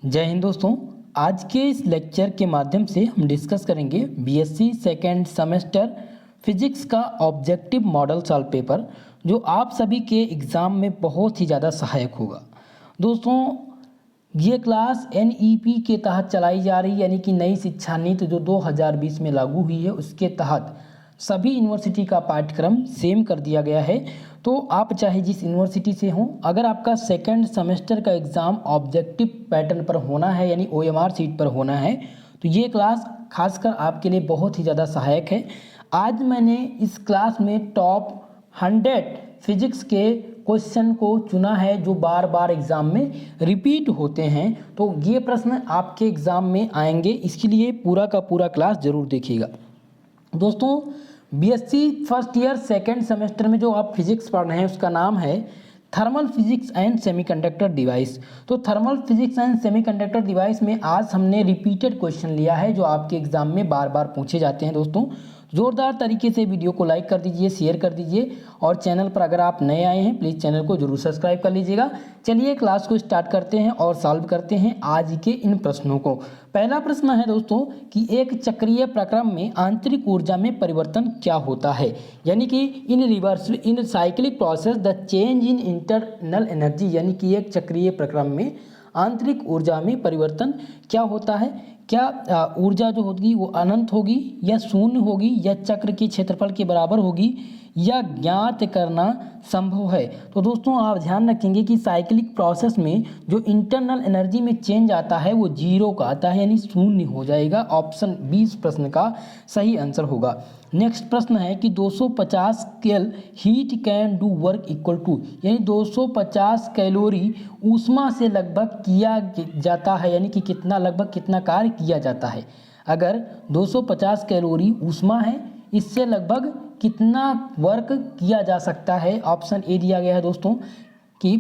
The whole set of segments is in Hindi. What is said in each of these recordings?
जय हिंद दोस्तों। आज के इस लेक्चर के माध्यम से हम डिस्कस करेंगे बीएससी सेकेंड सेमेस्टर फिजिक्स का ऑब्जेक्टिव मॉडल सॉल्व पेपर, जो आप सभी के एग्ज़ाम में बहुत ही ज़्यादा सहायक होगा। दोस्तों, ये क्लास एनईपी के तहत चलाई जा रही है, यानी कि नई शिक्षा नीति जो 2020 में लागू हुई है, उसके तहत सभी यूनिवर्सिटी का पाठ्यक्रम सेम कर दिया गया है। तो आप चाहे जिस यूनिवर्सिटी से हों, अगर आपका सेकंड सेमेस्टर का एग्ज़ाम ऑब्जेक्टिव पैटर्न पर होना है, यानी ओएमआर सीट पर होना है, तो ये क्लास खासकर आपके लिए बहुत ही ज़्यादा सहायक है। आज मैंने इस क्लास में टॉप 100 फिजिक्स के क्वेश्चन को चुना है जो बार बार एग्ज़ाम में रिपीट होते हैं। तो ये प्रश्न आपके एग्ज़ाम में आएंगे, इसके लिए पूरा का पूरा क्लास ज़रूर देखिएगा। दोस्तों, BSc first year second semester में जो आप फिजिक्स पढ़ रहे हैं उसका नाम है thermal physics and semiconductor device. तो thermal physics and semiconductor device में आज हमने रिपीटेड क्वेश्चन लिया है जो आपके एग्जाम में बार बार पूछे जाते हैं। दोस्तों, ज़ोरदार तरीके से वीडियो को लाइक कर दीजिए, शेयर कर दीजिए, और चैनल पर अगर आप नए आए हैं प्लीज़ चैनल को जरूर सब्सक्राइब कर लीजिएगा। चलिए क्लास को स्टार्ट करते हैं और सॉल्व करते हैं आज के इन प्रश्नों को। पहला प्रश्न है दोस्तों कि एक चक्रीय प्रक्रम में आंतरिक ऊर्जा में परिवर्तन क्या होता है, यानी कि इन cyclic process the change in internal energy, यानी कि एक चक्रीय प्रक्रम में आंतरिक ऊर्जा में परिवर्तन क्या होता है। क्या ऊर्जा जो होगी वो अनंत होगी या शून्य होगी या चक्र के क्षेत्रफल के बराबर होगी या ज्ञात करना संभव है। तो दोस्तों, आप ध्यान रखेंगे कि साइक्लिक प्रोसेस में जो इंटरनल एनर्जी में चेंज आता है वो जीरो का आता है, यानी शून्य हो जाएगा। ऑप्शन 20 प्रश्न का सही आंसर होगा। नेक्स्ट प्रश्न है कि 250 cal heat can do work equal to, यानी 250 कैलोरी ऊष्मा से लगभग किया जाता है, यानी कि कितना लगभग कितना कार्य किया जाता है। अगर 250 कैलोरी ऊष्मा है, इससे लगभग कितना वर्क किया जा सकता है। ऑप्शन ए दिया गया है दोस्तों कि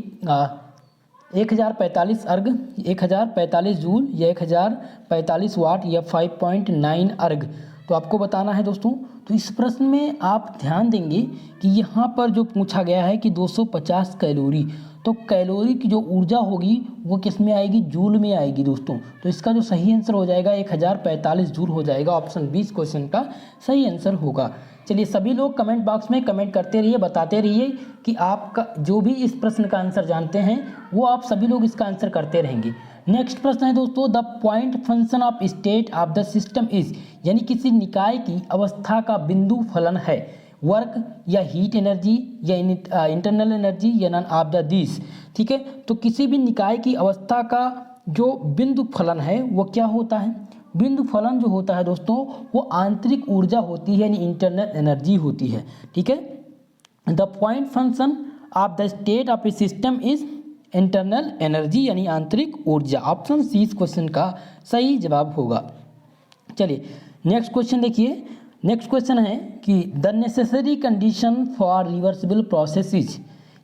1045 अर्ग, 1045 जूल या 1045 वाट या 5.9 अर्ग। तो आपको बताना है दोस्तों। तो इस प्रश्न में आप ध्यान देंगे कि यहाँ पर जो पूछा गया है कि 250 कैलोरी, तो कैलोरी की जो ऊर्जा होगी वो किस में आएगी, जूल में आएगी दोस्तों। तो इसका जो सही आंसर हो जाएगा 1045 जूल हो जाएगा। ऑप्शन 20 क्वेश्चन का सही आंसर होगा। चलिए, सभी लोग कमेंट बॉक्स में कमेंट करते रहिए, बताते रहिए कि आपका जो भी इस प्रश्न का आंसर जानते हैं वो आप सभी लोग इसका आंसर करते रहेंगे। नेक्स्ट प्रश्न है दोस्तों, the point function of state of the system is, यानी किसी निकाय की अवस्था का बिंदु फलन है वर्क या हीट एनर्जी या इंटरनल एनर्जी या नन ऑफ द दिस। ठीक है, तो किसी भी निकाय की अवस्था का जो बिंदु फलन है वो क्या होता है। बिंदु फलन जो होता है दोस्तों वो आंतरिक ऊर्जा होती है, यानी इंटरनल एनर्जी होती है। ठीक है, the point function of the state of A system is internal energy, यानी आंतरिक ऊर्जा। ऑप्शन सी इस क्वेश्चन का सही जवाब होगा। चलिए नेक्स्ट क्वेश्चन देखिए। नेक्स्ट क्वेश्चन है कि the necessary condition for reversible process,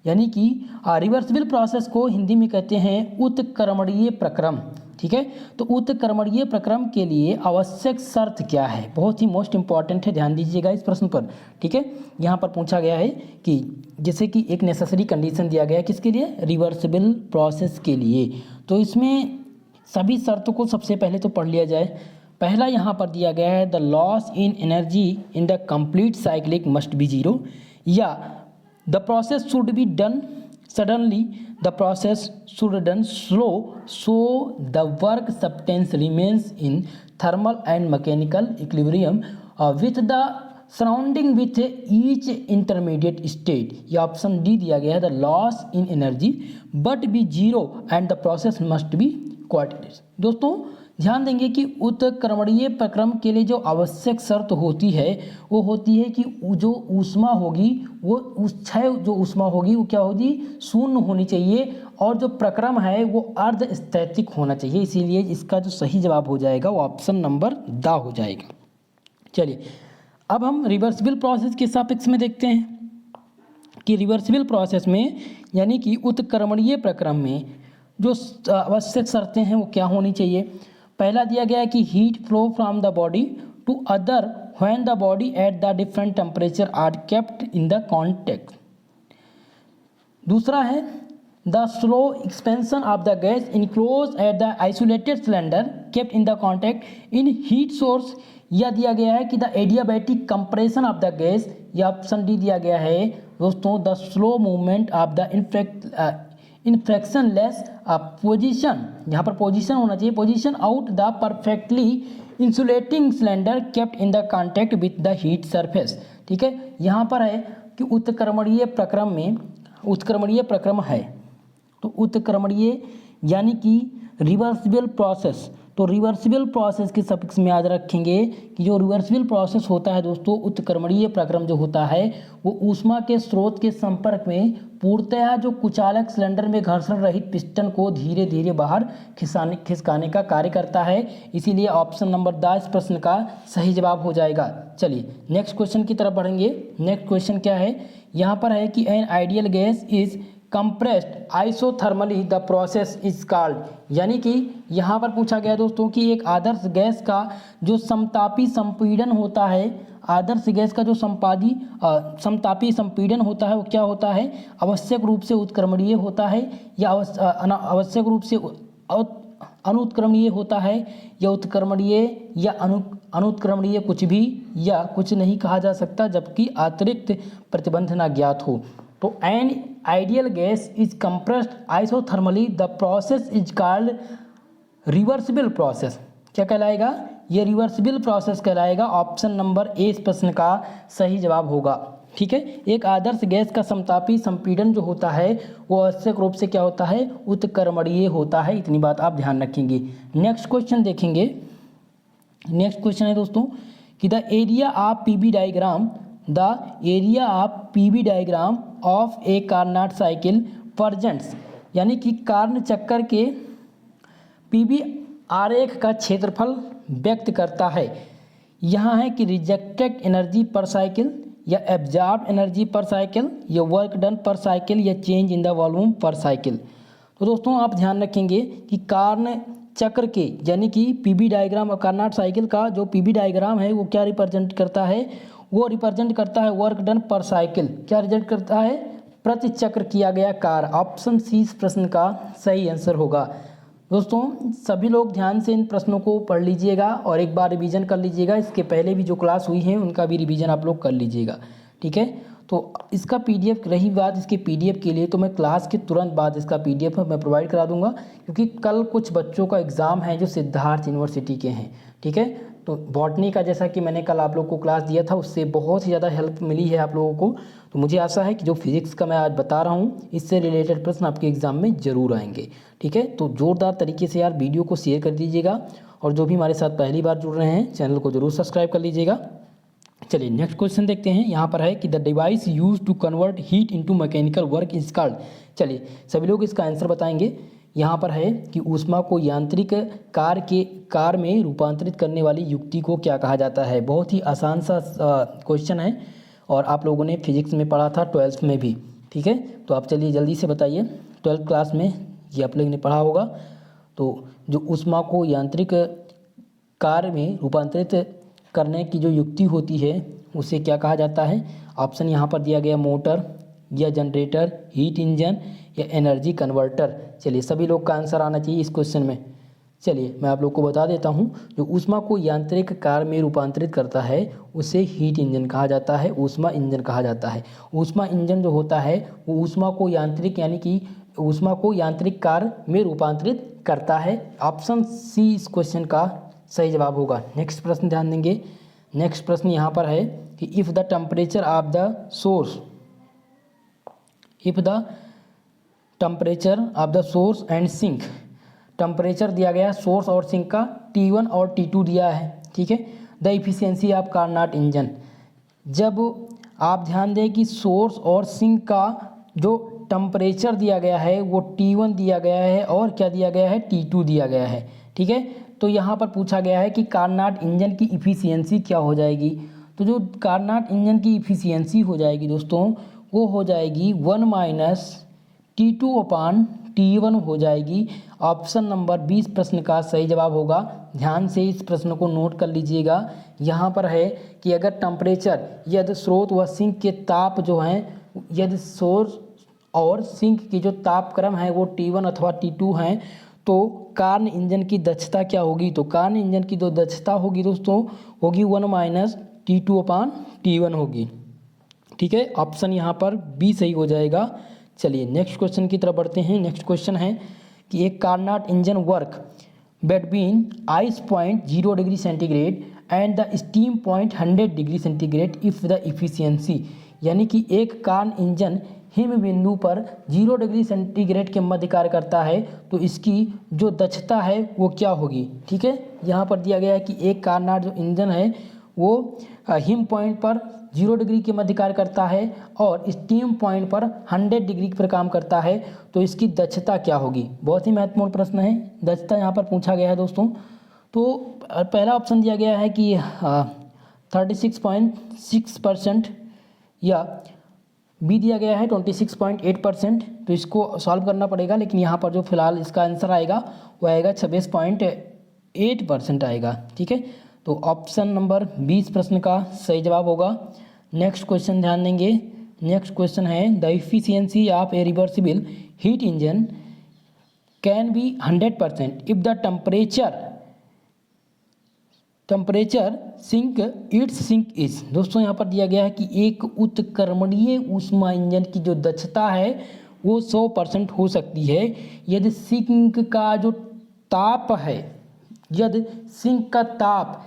यानी कि रिवर्सिबल प्रोसेस को हिंदी में कहते हैं उत्क्रमणीय प्रक्रम। ठीक है, तो उत्क्रमणीय प्रक्रम के लिए आवश्यक शर्त क्या है, बहुत ही मोस्ट इंपॉर्टेंट है, ध्यान दीजिएगा इस प्रश्न पर। ठीक है, यहाँ पर पूछा गया है कि जैसे कि एक नेसेसरी कंडीशन दिया गया है किसके लिए, रिवर्सिबल प्रोसेस के लिए। तो इसमें सभी शर्तों को सबसे पहले तो पढ़ लिया जाए। पहला यहाँ पर दिया गया है the loss in energy in the complete cyclic must be zero, या the process should be done suddenly, the process should done slow so the work substance remains in thermal and mechanical equilibrium with the surrounding with each intermediate state। ये ऑप्शन डी दिया गया है the loss in energy but be zero and the process must be quartered. दोस्तों, ध्यान देंगे कि उत्क्रमणीय प्रक्रम के लिए जो आवश्यक शर्त होती है वो होती है कि जो ऊष्मा होगी वो क्षय जो ऊष्मा होगी वो क्या होगी, शून्य होनी चाहिए, और जो प्रक्रम है वो अर्ध स्थैतिक होना चाहिए। इसीलिए इसका जो सही जवाब हो जाएगा वो ऑप्शन नंबर द हो जाएगा। चलिए, अब हम रिवर्सिबल प्रोसेस के सापेक्ष में देखते हैं कि रिवर्सिबल प्रोसेस में यानी कि उत्क्रमणीय प्रक्रम में जो आवश्यक शर्तें हैं वो क्या होनी चाहिए। पहला दिया गया है कि heat flow from the body to other when the body at the different temperature are kept in the contact. दूसरा है the slow expansion of the gas enclose at the isolated cylinder kept in the contact in heat source. यह दिया गया है कि the adiabatic compression of the gas, या ऑप्शन डी दिया गया है दोस्तों the slow movement of the infraction less position, यहाँ पर पोजिशन होना चाहिए, position out the perfectly insulating cylinder kept in the contact with the heat surface. ठीक है, यहाँ पर है कि उत्क्रमणीय प्रक्रम है, तो उत्क्रमणीय यानी कि रिवर्सिबल प्रोसेस, तो रिवर्सिबल प्रोसेस के सफिक्स में याद रखेंगे कि जो रिवर्सिबल प्रोसेस होता है दोस्तों, उत्क्रमणीय प्रक्रम जो होता है वो ऊष्मा के स्रोत के संपर्क में पूर्णतया जो कुचालक सिलेंडर में घर्षण रहित पिस्टन को धीरे धीरे बाहर खिसकाने का कार्य करता है। इसीलिए ऑप्शन नंबर 10 इस प्रश्न का सही जवाब हो जाएगा। चलिए नेक्स्ट क्वेश्चन की तरफ बढ़ेंगे। नेक्स्ट क्वेश्चन क्या है, यहाँ पर है कि an ideal gas is compressed isothermally the process is called, यानी कि यहाँ पर पूछा गया दोस्तों कि एक आदर्श गैस का जो समतापी संपीड़न होता है, आदर्श गैस का जो समतापी संपीड़न होता है वो क्या होता है, आवश्यक रूप से उत्क्रमणीय होता है या आवश्यक रूप से अनुत्क्रमणीय होता है, या उत्क्रमणीय या अनुत्क्रमणीय कुछ भी या कुछ नहीं कहा जा सकता जबकि अतिरिक्त प्रतिबंध ना ज्ञात हो। तो an ideal gas is compressed isothermally the process is called reversible process. क्या कहलाएगा, ये रिवर्सिबल प्रोसेस कहलाएगा। ऑप्शन नंबर ए इस प्रश्न का सही जवाब होगा। ठीक है, एक आदर्श गैस का समतापी संपीड़न जो होता है वो आवश्यक रूप से क्या होता है, उत्क्रमणीय होता है। इतनी बात आप ध्यान रखेंगे। नेक्स्ट क्वेश्चन देखेंगे। नेक्स्ट क्वेश्चन है दोस्तों कि the area of PV diagram of a Carnot cycle presents, यानी कि कार्न चक्कर के पीवी आरेख का क्षेत्रफल व्यक्त करता है। यहाँ है कि रिजेक्टेड एनर्जी पर साइकिल, या एब्जॉर्ब एनर्जी पर साइकिल, या वर्क डन पर साइकिल, या चेंज इन द वॉल्यूम पर साइकिल। तो दोस्तों आप ध्यान रखेंगे कि कार्न चक्र के यानी कि पीवी डायग्राम और कार्नाट साइकिल का जो पीवी डायग्राम है वो क्या रिप्रेजेंट करता है, वो रिप्रेजेंट करता है वर्क डन पर साइकिल। क्या रिप्रेजेंट करता है, प्रति चक्र किया गया कार्य। ऑप्शन सी इस प्रश्न का सही आंसर होगा। दोस्तों सभी लोग ध्यान से इन प्रश्नों को पढ़ लीजिएगा और एक बार रिवीजन कर लीजिएगा। इसके पहले भी जो क्लास हुई है उनका भी रिवीजन आप लोग कर लीजिएगा। ठीक है, तो इसका पीडीएफ, रही बात इसके पीडीएफ के लिए, तो मैं क्लास के तुरंत बाद इसका पीडीएफ मैं प्रोवाइड करा दूंगा, क्योंकि कल कुछ बच्चों का एग्ज़ाम है जो सिद्धार्थ यूनिवर्सिटी के हैं। ठीक है, तो बॉटनी का जैसा कि मैंने कल आप लोग को क्लास दिया था उससे बहुत ही ज़्यादा हेल्प मिली है आप लोगों को। तो मुझे आशा है कि जो फिजिक्स का मैं आज बता रहा हूँ इससे रिलेटेड प्रश्न आपके एग्ज़ाम में ज़रूर आएंगे। ठीक है, तो ज़ोरदार तरीके से यार वीडियो को शेयर कर दीजिएगा, और जो भी हमारे साथ पहली बार जुड़ रहे हैं चैनल को ज़रूर सब्सक्राइब कर लीजिएगा। चलिए नेक्स्ट क्वेश्चन देखते हैं। यहाँ पर है कि the device use to convert heat into mechanical work is called. चलिए सभी लोग इसका आंसर बताएंगे। यहाँ पर है कि ऊष्मा को यांत्रिक कार्य में रूपांतरित करने वाली युक्ति को क्या कहा जाता है। बहुत ही आसान सा क्वेश्चन है और आप लोगों ने फिजिक्स में पढ़ा था 12th में भी। ठीक है, तो आप चलिए जल्दी से बताइए, 12th क्लास में ये आप लोगों ने पढ़ा होगा। तो जो ऊष्मा को यांत्रिक कार्य में रूपांतरित करने की जो युक्ति होती है उसे क्या कहा जाता है। ऑप्शन यहाँ पर दिया गया, मोटर या जनरेटर, हीट इंजन या एनर्जी कन्वर्टर। चलिए सभी लोग का आंसर आना चाहिए इस क्वेश्चन में। चलिए मैं आप लोग को बता देता हूँ, जो ऊष्मा को यांत्रिक कार्य में रूपांतरित करता है उसे हीट इंजन कहा जाता है, ऊष्मा इंजन कहा जाता है। ऊष्मा इंजन जो होता है वो ऊष्मा को यांत्रिक यानी कि ऊष्मा को यांत्रिक कार्य में रूपांतरित करता है। ऑप्शन सी इस क्वेश्चन का सही जवाब होगा। नेक्स्ट प्रश्न ध्यान देंगे। नेक्स्ट प्रश्न यहाँ पर है कि if the temperature of the source and sink, temperature दिया गया सोर्स और सिंक का T1 और T2 दिया है। ठीक है, the efficiency of Karnat engine. जब आप ध्यान दें कि सोर्स और सिंक का जो टेम्परेचर दिया गया है वो T1 दिया गया है और क्या दिया गया है, T2 दिया गया है। ठीक है, तो यहाँ पर पूछा गया है कि कार्नाट इंजन की इफ़िशियंसी क्या हो जाएगी। तो जो कार्नाट इंजन की इफ़िशियंसी हो जाएगी दोस्तों वो हो जाएगी 1 - T2/T1 हो जाएगी। ऑप्शन नंबर 20 प्रश्न का सही जवाब होगा। ध्यान से इस प्रश्न को नोट कर लीजिएगा। यहाँ पर है कि अगर टेम्परेचर यदि स्रोत व सिंक के ताप जो हैं, यदि सोर्स और सिंक की जो तापक्रम है वो T1 अथवा T2 हैं, तो कार्न इंजन की दक्षता क्या होगी? तो कार्न इंजन की जो दक्षता होगी दोस्तों होगी 1 - T2/T1 होगी। ठीक है, ऑप्शन यहाँ पर बी सही हो जाएगा। चलिए नेक्स्ट क्वेश्चन की तरफ बढ़ते हैं। नेक्स्ट क्वेश्चन है कि एक Carnot engine work between ice point 0 degree centigrade and the steam point 100 degree centigrade if the efficiency, यानी कि एक कार्न इंजन हिम बिंदु पर 0 डिग्री सेंटीग्रेड के मध्य कार्य करता है, तो इसकी जो दक्षता है वो क्या होगी? ठीक है, यहाँ पर दिया गया है कि एक कार्नोट जो इंजन है वो हिम पॉइंट पर 0 डिग्री के मध्य कार्य करता है और स्टीम पॉइंट पर 100 डिग्री पर काम करता है, तो इसकी दक्षता क्या होगी? बहुत ही महत्वपूर्ण प्रश्न है, दक्षता यहाँ पर पूछा गया है दोस्तों। तो पहला ऑप्शन दिया गया है कि 36.6% या बी दिया गया है 26.8%। तो इसको सॉल्व करना पड़ेगा, लेकिन यहाँ पर जो फिलहाल इसका आंसर आएगा वो आएगा 26.8% आएगा। ठीक है, तो ऑप्शन नंबर 20 प्रश्न का सही जवाब होगा। नेक्स्ट क्वेश्चन ध्यान देंगे। नेक्स्ट क्वेश्चन है the efficiency of a reversible heat engine can be 100% if the temperature sink its sink is. दोस्तों यहाँ पर दिया गया है कि एक उत्क्रमणीय ऊष्मा इंजन की जो दक्षता है वो 100% हो सकती है यदि सिंक का जो ताप है, यदि सिंक का ताप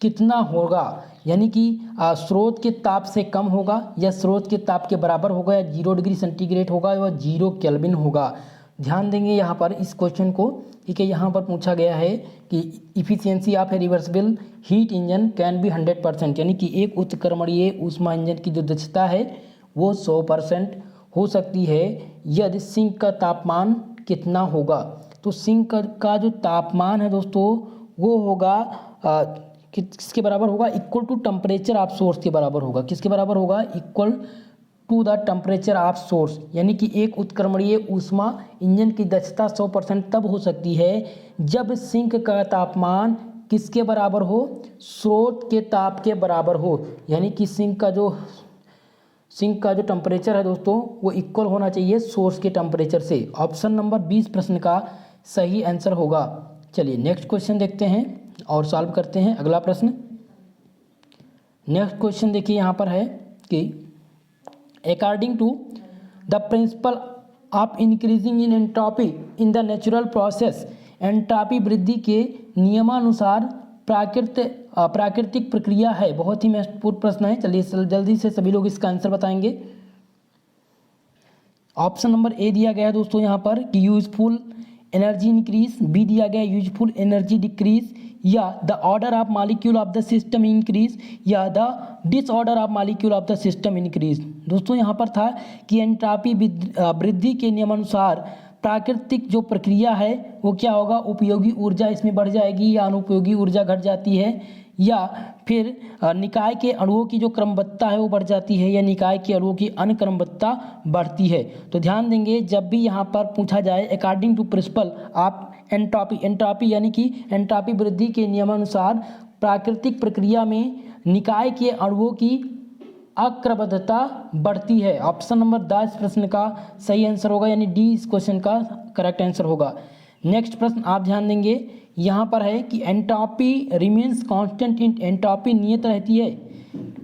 कितना होगा, यानी कि स्रोत के ताप से कम होगा या स्रोत के ताप के बराबर होगा या 0 डिग्री सेंटीग्रेड होगा या 0 केल्विन होगा। ध्यान देंगे यहाँ पर इस क्वेश्चन को। ठीक है, यहाँ पर पूछा गया है कि efficiency of a reversible heat engine can be 100%, यानी कि एक उत्क्रमणीय ऊष्मा इंजन की जो दक्षता है वो 100% हो सकती है यदि सिंक का तापमान कितना होगा। तो सिंक का जो तापमान है दोस्तों वो होगा किसके बराबर होगा? Equal to temperature of source के बराबर होगा। किसके बराबर होगा? Equal to the temperature of source, यानी कि एक उत्क्रमणीय ऊष्मा इंजन की दक्षता 100% तब हो सकती है जब सिंक का तापमान किसके बराबर हो? स्रोत के ताप के बराबर हो, यानी कि सिंक का जो टेम्परेचर है दोस्तों वो इक्वल होना चाहिए सोर्स के टेम्परेचर से। ऑप्शन नंबर 20 प्रश्न का सही आंसर होगा। चलिए नेक्स्ट क्वेश्चन देखते हैं और सॉल्व करते हैं अगला प्रश्न। नेक्स्ट क्वेश्चन देखिए यहाँ पर है कि according to the principle of increasing in entropy in the natural process, entropy वृद्धि के नियमानुसार प्राकृतिक प्रक्रिया है। बहुत ही महत्वपूर्ण प्रश्न है। चलिए जल्दी से सभी लोग इसका आंसर बताएंगे। ऑप्शन नंबर ए दिया गया है दोस्तों यहाँ पर कि यूजफुल एनर्जी इंक्रीज, बी दिया गया यूजफुल एनर्जी डिक्रीज, या the order of molecule of the system increase, या the disorder of molecule of the system increase. दोस्तों यहाँ पर था कि एंट्रोपी वृद्धि के नियमानुसार प्राकृतिक जो प्रक्रिया है वो क्या होगा? उपयोगी ऊर्जा इसमें बढ़ जाएगी या अनुपयोगी ऊर्जा घट जाती है, या फिर निकाय के अणुओं की जो क्रमबद्धता है वो बढ़ जाती है या निकाय के अणुओं की अनक्रमबद्धता बढ़ती है। तो ध्यान देंगे जब भी यहाँ पर पूछा जाए according to principle of entropy यानी कि एंट्रोपी वृद्धि के नियमानुसार प्राकृतिक प्रक्रिया में निकाय के अणुओं की अक्रमबद्धता बढ़ती है। ऑप्शन नंबर 10 प्रश्न का सही आंसर होगा, यानी डी इस क्वेश्चन का करेक्ट आंसर होगा। नेक्स्ट प्रश्न आप ध्यान देंगे यहाँ पर है कि entropy remains constant in, entropy नियत रहती है।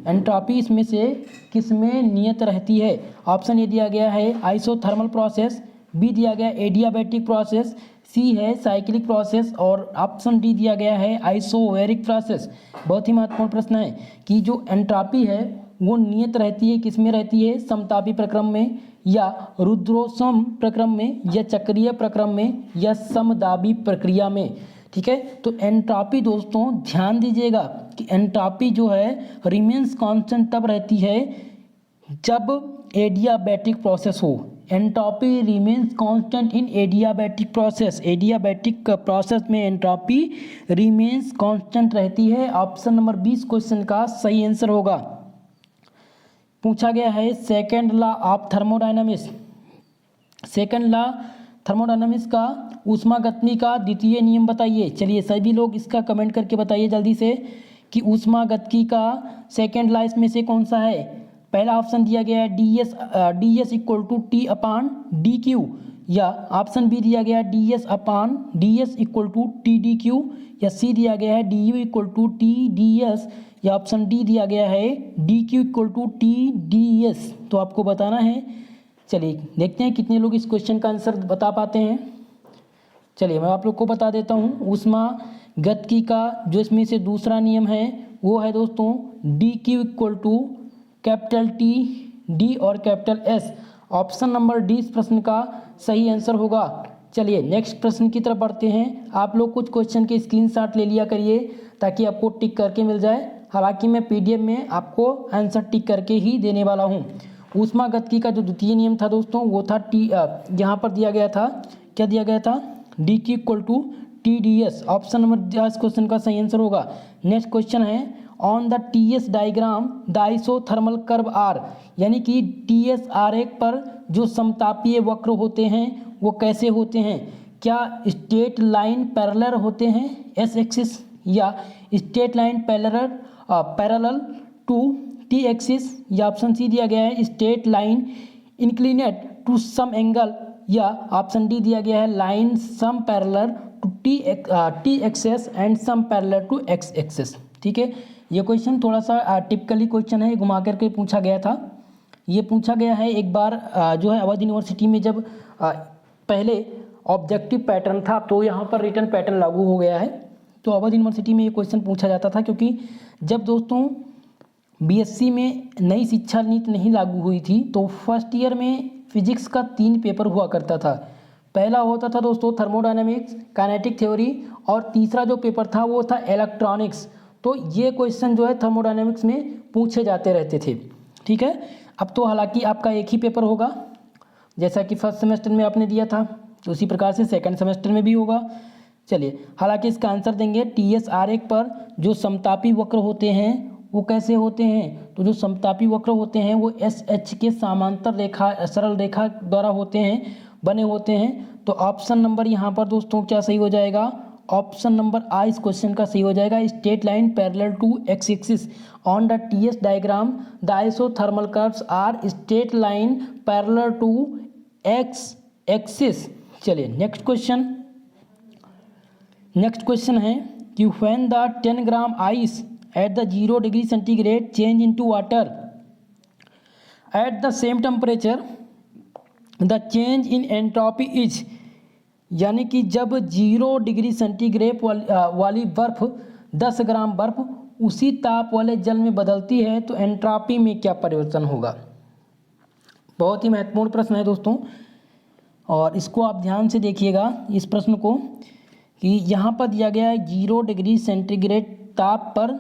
एंट्रोपी इसमें से किसमें नियत रहती है? ऑप्शन ए दिया गया है आइसोथर्मल प्रोसेस, बी दिया गया एडियाबैटिक प्रोसेस, सी है साइक्लिक प्रोसेस, और ऑप्शन डी दिया गया है आइसोवेरिक प्रोसेस। बहुत ही महत्वपूर्ण प्रश्न है कि जो एंट्रोपी है वो नियत रहती है, किसमें रहती है? समतापी प्रक्रम में, या रुद्रोष्म प्रक्रम में, या चक्रीय प्रक्रम में, या समदाबी प्रक्रिया में। ठीक है, तो एंट्रोपी दोस्तों ध्यान दीजिएगा कि एंट्रोपी जो है रिमेन्स कांस्टेंट तब रहती है जब एडियाबैटिक प्रोसेस हो। Entropy remains constant in adiabatic process, adiabatic process में एंट्रोपी रिमेन्स कांस्टेंट रहती है। ऑप्शन नंबर 20 क्वेश्चन का सही आंसर होगा। पूछा गया है second law of thermodynamics, second law thermodynamics का ऊष्मागतिकी का द्वितीय नियम बताइए। चलिए सभी लोग इसका कमेंट करके बताइए जल्दी से कि ऊष्मागतिकी का सेकेंड लॉ इसमें से कौन सा है? पहला ऑप्शन दिया गया है D S equal to T upon D Q, या ऑप्शन बी दिया गया है D S equal to T D Q, या सी दिया गया है D U equal to T D S, या ऑप्शन डी दिया गया है D Q equal to T D S. तो आपको बताना है। चलिए देखते हैं कितने लोग इस क्वेश्चन का आंसर बता पाते हैं। चलिए मैं आप लोग को बता देता हूँ। ऊष्मागतिकी का जो इसमें से दूसरा नियम है वो है दोस्तों D Q equal to capital T D और capital S. Option number D इस प्रश्न का सही आंसर होगा। चलिए नेक्स्ट प्रश्न की तरफ बढ़ते हैं। आप लोग कुछ क्वेश्चन के स्क्रीनशॉट ले लिया करिए ताकि आपको टिक करके मिल जाए। हालांकि मैं पीडीएफ में आपको आंसर टिक करके ही देने वाला हूँ। ऊष्मागतिकी का जो द्वितीय नियम था दोस्तों वो था यहाँ पर दिया गया था, क्या दिया गया था, D Q equal to T D S. Option number इस क्वेश्चन का सही आंसर होगा। नेक्स्ट क्वेश्चन है on the T S diagram the isothermal curve are, यानी कि टी एस आरेख पर जो समतापीय वक्र होते हैं वो कैसे होते हैं। क्या स्ट्रेट लाइन पैरेलल होते हैं एस एक्सिस, या straight line parallel to T axis, या ऑप्शन सी दिया गया है straight line inclined to some angle, या ऑप्शन डी दिया गया है line some parallel to T axes and some parallel to X axes. ठीक है, ये क्वेश्चन थोड़ा सा टिपिकली क्वेश्चन है, घुमा करके पूछा गया था। ये पूछा गया है एक बार जो है अवध यूनिवर्सिटी में, जब पहले ऑब्जेक्टिव पैटर्न था तो यहाँ पर रिटर्न पैटर्न लागू हो गया है। तो अवध यूनिवर्सिटी में ये क्वेश्चन पूछा जाता था क्योंकि जब दोस्तों बीएससी में नई शिक्षा नीति नहीं लागू हुई थी तो फर्स्ट ईयर में फिजिक्स का 3 पेपर हुआ करता था। पहला होता था दोस्तों थर्मोडायनामिक्स, काइनेटिक थ्योरी, और तीसरा जो पेपर था वो था इलेक्ट्रॉनिक्स। तो ये क्वेश्चन जो है थर्मोडायनामिक्स में पूछे जाते रहते थे। ठीक है, अब तो हालांकि आपका एक ही पेपर होगा, जैसा कि फर्स्ट सेमेस्टर में आपने दिया था तो उसी प्रकार से सेकंड सेमेस्टर में भी होगा। चलिए, हालांकि इसका आंसर देंगे टी एस आरेख पर जो समतापी वक्र होते हैं वो कैसे होते हैं। तो जो समतापी वक्र होते हैं वो एस एच के समांतर रेखा, सरल रेखा द्वारा होते हैं, बने होते हैं। तो ऑप्शन नंबर यहाँ पर दोस्तों क्या सही हो जाएगा, ऑप्शन नंबर आ इस क्वेश्चन का सही हो जाएगा। Straight line parallel to X axis on the T S diagram the isothermal curves are straight line parallel to X axis. चलिए नेक्स्ट क्वेश्चन है कि when the 10 gram ice at the 0 degree centigrade change into water at the same temperature the change in entropy is, यानी कि जब 0 डिग्री सेंटीग्रेड वाली बर्फ 10 ग्राम बर्फ उसी ताप वाले जल में बदलती है तो एंट्रोपी में क्या परिवर्तन होगा। बहुत ही महत्वपूर्ण प्रश्न है दोस्तों, और इसको आप ध्यान से देखिएगा इस प्रश्न को कि यहाँ पर दिया गया है 0 डिग्री सेंटीग्रेड ताप पर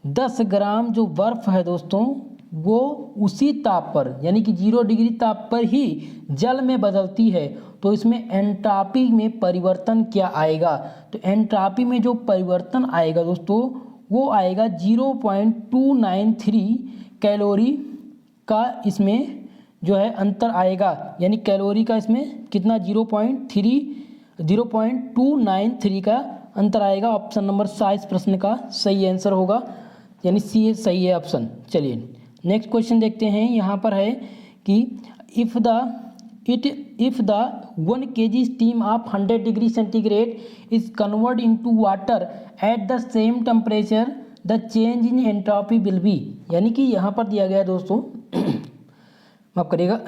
10 ग्राम जो बर्फ़ है दोस्तों वो उसी ताप पर यानी कि 0 डिग्री ताप पर ही जल में बदलती है। तो इसमें एंट्रोपी में परिवर्तन क्या आएगा। तो एंट्रोपी में जो परिवर्तन आएगा दोस्तों वो आएगा 0.293 कैलोरी का इसमें जो है अंतर आएगा, यानी कैलोरी का इसमें कितना 0.293 का अंतर आएगा। ऑप्शन नंबर सा इस प्रश्न का सही आंसर होगा, यानी सी सही है ऑप्शन। चलिए नेक्स्ट क्वेश्चन देखते हैं। यहाँ पर है कि if the 1 kg steam of 100 degree centigrade is convert into water at the same temperature the change in entropy will be, यानी कि यहाँ पर दिया गया है दोस्तों माफ करिएगा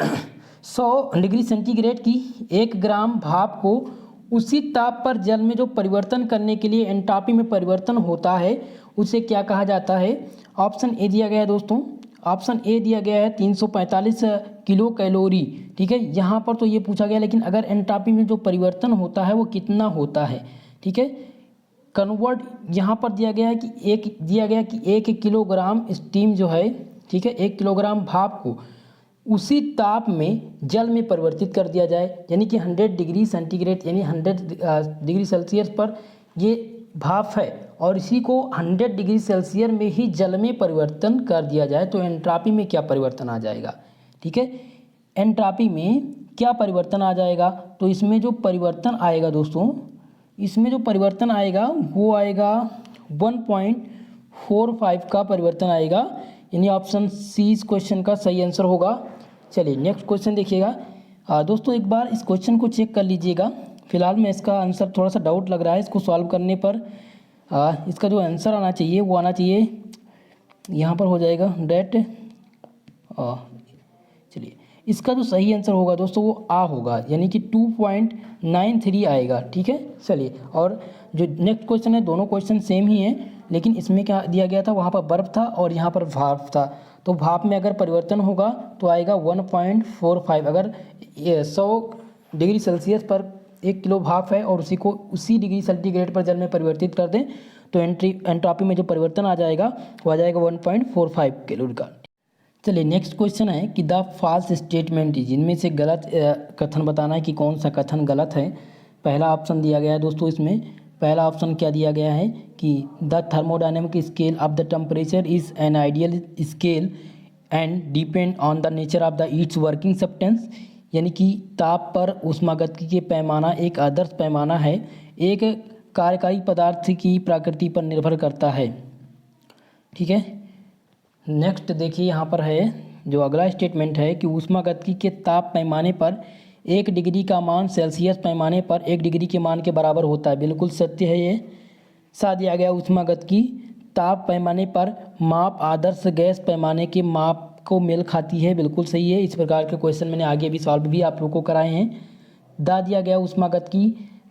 100 डिग्री सेंटीग्रेड की 1 ग्राम भाप को उसी ताप पर जल में जो परिवर्तन करने के लिए एंट्रोपी में परिवर्तन होता है उसे क्या कहा जाता है। ऑप्शन ए दिया गया है दोस्तों, ऑप्शन ए दिया गया है 345 किलो कैलोरी। ठीक है, यहाँ पर तो ये पूछा गया, लेकिन अगर एंट्रोपी में जो परिवर्तन होता है वो कितना होता है। ठीक है, कन्वर्ट यहाँ पर दिया गया है कि 1 किलोग्राम स्टीम जो है, ठीक है, 1 किलोग्राम भाप को उसी ताप में जल में परिवर्तित कर दिया जाए, यानी कि 100 डिग्री सेंटीग्रेड यानी 100 डिग्री सेल्सियस पर ये भाप है और इसी को 100 डिग्री सेल्सियस में ही जल में परिवर्तन कर दिया जाए तो एंट्रोपी में क्या परिवर्तन आ जाएगा। ठीक है, एंट्रोपी में क्या परिवर्तन आ जाएगा। तो इसमें जो परिवर्तन आएगा दोस्तों, इसमें जो परिवर्तन आएगा वो आएगा 1.45 का परिवर्तन आएगा, यानी ऑप्शन सी इस क्वेश्चन का सही आंसर होगा। चलिए नेक्स्ट क्वेश्चन देखिएगा। दोस्तों एक बार इस क्वेश्चन को चेक कर लीजिएगा। फिलहाल में इसका आंसर थोड़ा सा डाउट लग रहा है, इसको सॉल्व करने पर इसका जो आंसर आना चाहिए वो आना चाहिए, यहाँ पर हो जाएगा डेट। चलिए इसका जो सही आंसर होगा दोस्तों वो आ होगा, यानी कि 2.93 आएगा। ठीक है, चलिए और जो नेक्स्ट क्वेश्चन है, दोनों क्वेश्चन सेम ही हैं, लेकिन इसमें क्या दिया गया था, वहाँ पर बर्फ था और यहाँ पर भाप था। तो भाप में अगर परिवर्तन होगा तो आएगा 1.45। अगर 100 डिग्री सेल्सियस पर 1 किलो भाप है और उसी को उसी डिग्री सेंटीग्रेड पर जल में परिवर्तित कर दें तो एंट्रोपी में जो परिवर्तन आ जाएगा वो आ जाएगा 1.45 कैलोरी का। चलिए नेक्स्ट क्वेश्चन है कि द फॉल्स स्टेटमेंट इज, इनमें से गलत कथन बताना है कि कौन सा कथन गलत है। पहला ऑप्शन दिया गया है दोस्तों, इसमें पहला ऑप्शन क्या दिया गया है कि the thermodynamic scale of the temperature is an ideal scale and depend on the nature of the it's working substance, यानी कि ताप पर ऊष्मागतिकी के पैमाना एक आदर्श पैमाना है, एक कार्यकारी पदार्थ की प्रकृति पर निर्भर करता है। ठीक है, नेक्स्ट देखिए यहाँ पर है जो अगला स्टेटमेंट है कि ऊष्मागतिकी के ताप पैमाने पर 1 डिग्री का मान सेल्सियस पैमाने पर 1 डिग्री के मान के बराबर होता है। बिल्कुल सत्य है ये। साथ दिया गया ऊष्मागतिकी ताप पैमाने पर माप आदर्श गैस पैमाने के माप को मेल खाती है। बिल्कुल सही है। इस प्रकार के क्वेश्चन मैंने आगे भी सॉल्व भी आप लोगों को कराए हैं। दा दिया गया ऊष्मागतिकी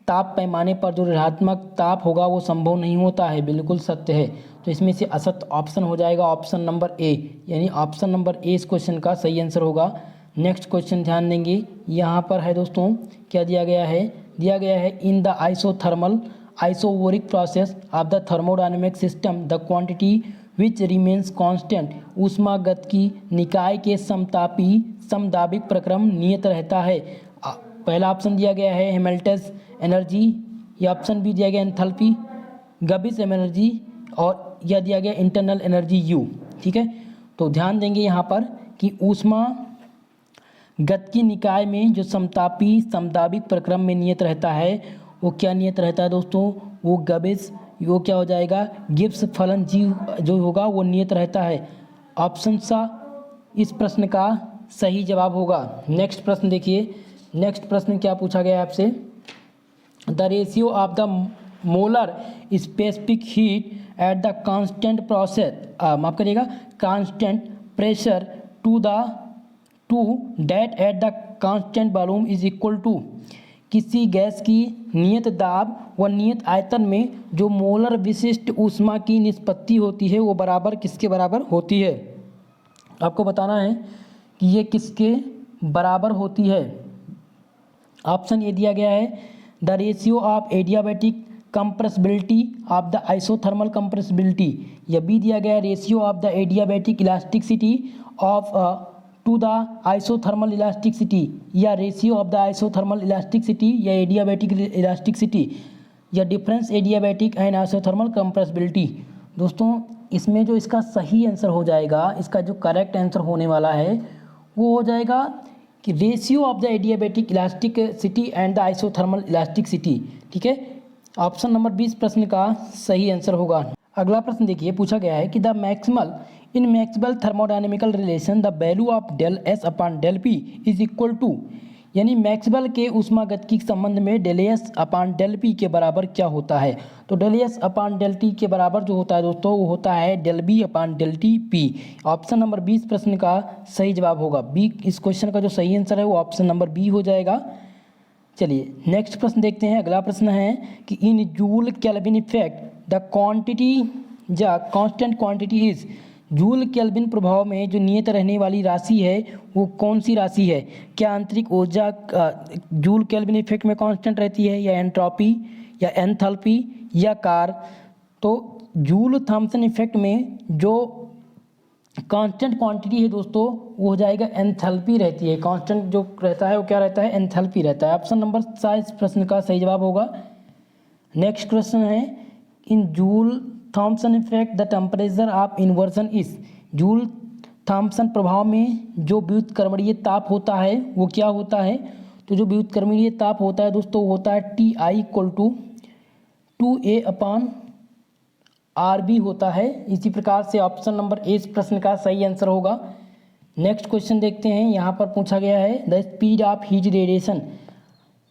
ताप पैमाने पर जो ऋणात्मक ताप होगा वो संभव नहीं होता है। बिल्कुल सत्य है। तो इसमें से असत्य ऑप्शन हो जाएगा ऑप्शन नंबर ए, यानी ऑप्शन नंबर ए इस क्वेश्चन का सही आंसर होगा। नेक्स्ट क्वेश्चन ध्यान देंगे, यहाँ पर है दोस्तों क्या दिया गया है, दिया गया है in the isothermal isochoric process of the thermodynamic system the quantity which remains constant, ऊष्मागतिकी निकाय के समतापी समदाबिक प्रक्रम नियत रहता है। पहला ऑप्शन दिया गया है हेमिल्टन एनर्जी, या ऑप्शन बी दिया गया एंथैल्पी गबिस एनर्जी, और यह दिया गया इंटरनल एनर्जी यू। ठीक है, तो ध्यान देंगे यहाँ पर कि ऊष्मा गतिकी निकाय में जो समतापी समदाबिक प्रक्रम में नियत रहता है वो क्या नियत रहता है दोस्तों, वो गबिस, वो क्या हो जाएगा गिब्स फलन जी जो होगा वो नियत रहता है। ऑप्शन सा इस प्रश्न का सही जवाब होगा। नेक्स्ट प्रश्न देखिए, नेक्स्ट प्रश्न क्या पूछा गया है आपसे, the ratio of the molar specific heat at the constant process माफ करिएगा constant pressure to that at the constant volume is equal to, किसी गैस की नियत दाब व नियत आयतन में जो मोलर विशिष्ट ऊष्मा की निष्पत्ति होती है वो बराबर किसके बराबर होती है। आपको बताना है कि ये किसके बराबर होती है। ऑप्शन ए दिया गया है the ratio of adiabatic compressibility of the isothermal compressibility, या बी दिया गया है ratio of the adiabatic elasticity of to the isothermal elasticity, या ratio of the isothermal elasticity या एडियाबैटिक इलास्टिसिटी, या difference adiabatic and isothermal compressibility. दोस्तों इसमें जो इसका सही आंसर हो जाएगा, इसका जो करेक्ट आंसर होने वाला है वो हो जाएगा कि ratio of the adiabatic elasticity and the isothermal elasticity. ठीक है, ऑप्शन नंबर 20 प्रश्न का सही आंसर होगा। अगला प्रश्न देखिए, पूछा गया है कि the maximal in Maxwell thermodynamical relation the value of del S upon del P is equal to, यानी मैक्सवेल के ऊष्मागतिकी के संबंध में del S upon del P के बराबर क्या होता है। तो del S upon del T के बराबर जो होता है दोस्तों वो होता है del B upon del T P. Option number 20 प्रश्न का सही जवाब होगा बी। इस क्वेश्चन का जो सही आंसर है वो ऑप्शन नंबर बी हो जाएगा। चलिए नेक्स्ट प्रश्न देखते हैं। अगला प्रश्न है कि in Joule Kelvin effect the quantity या constant quantity is, Joule Kelvin प्रभाव में जो नियत रहने वाली राशि है वो कौन सी राशि है। क्या आंतरिक ऊर्जा जूल केल्विन इफेक्ट में कांस्टेंट रहती है, या एंट्रोपी, या एंथैल्पी, या कार। तो जूल थॉम्सन इफेक्ट में जो कांस्टेंट क्वांटिटी है दोस्तों वो हो जाएगा एंथैल्पी रहती है। कांस्टेंट जो रहता है वो क्या रहता है, एंथैल्पी रहता है। ऑप्शन नंबर 7 प्रश्न का सही जवाब होगा। नेक्स्ट क्वेश्चन है in joule Thompson effect the temperature of inversion is, joule Thompson प्रभाव में जो व्युत्क्रमणीय ताप होता है वो क्या होता है। तो जो व्युत्क्रमणीय ताप होता है दोस्तों वो होता है T I equal to 2A upon RB होता है। इसी प्रकार से ऑप्शन नंबर ए इस प्रश्न का सही आंसर होगा। नेक्स्ट क्वेश्चन देखते हैं। यहाँ पर पूछा गया है the speed of heat radiation,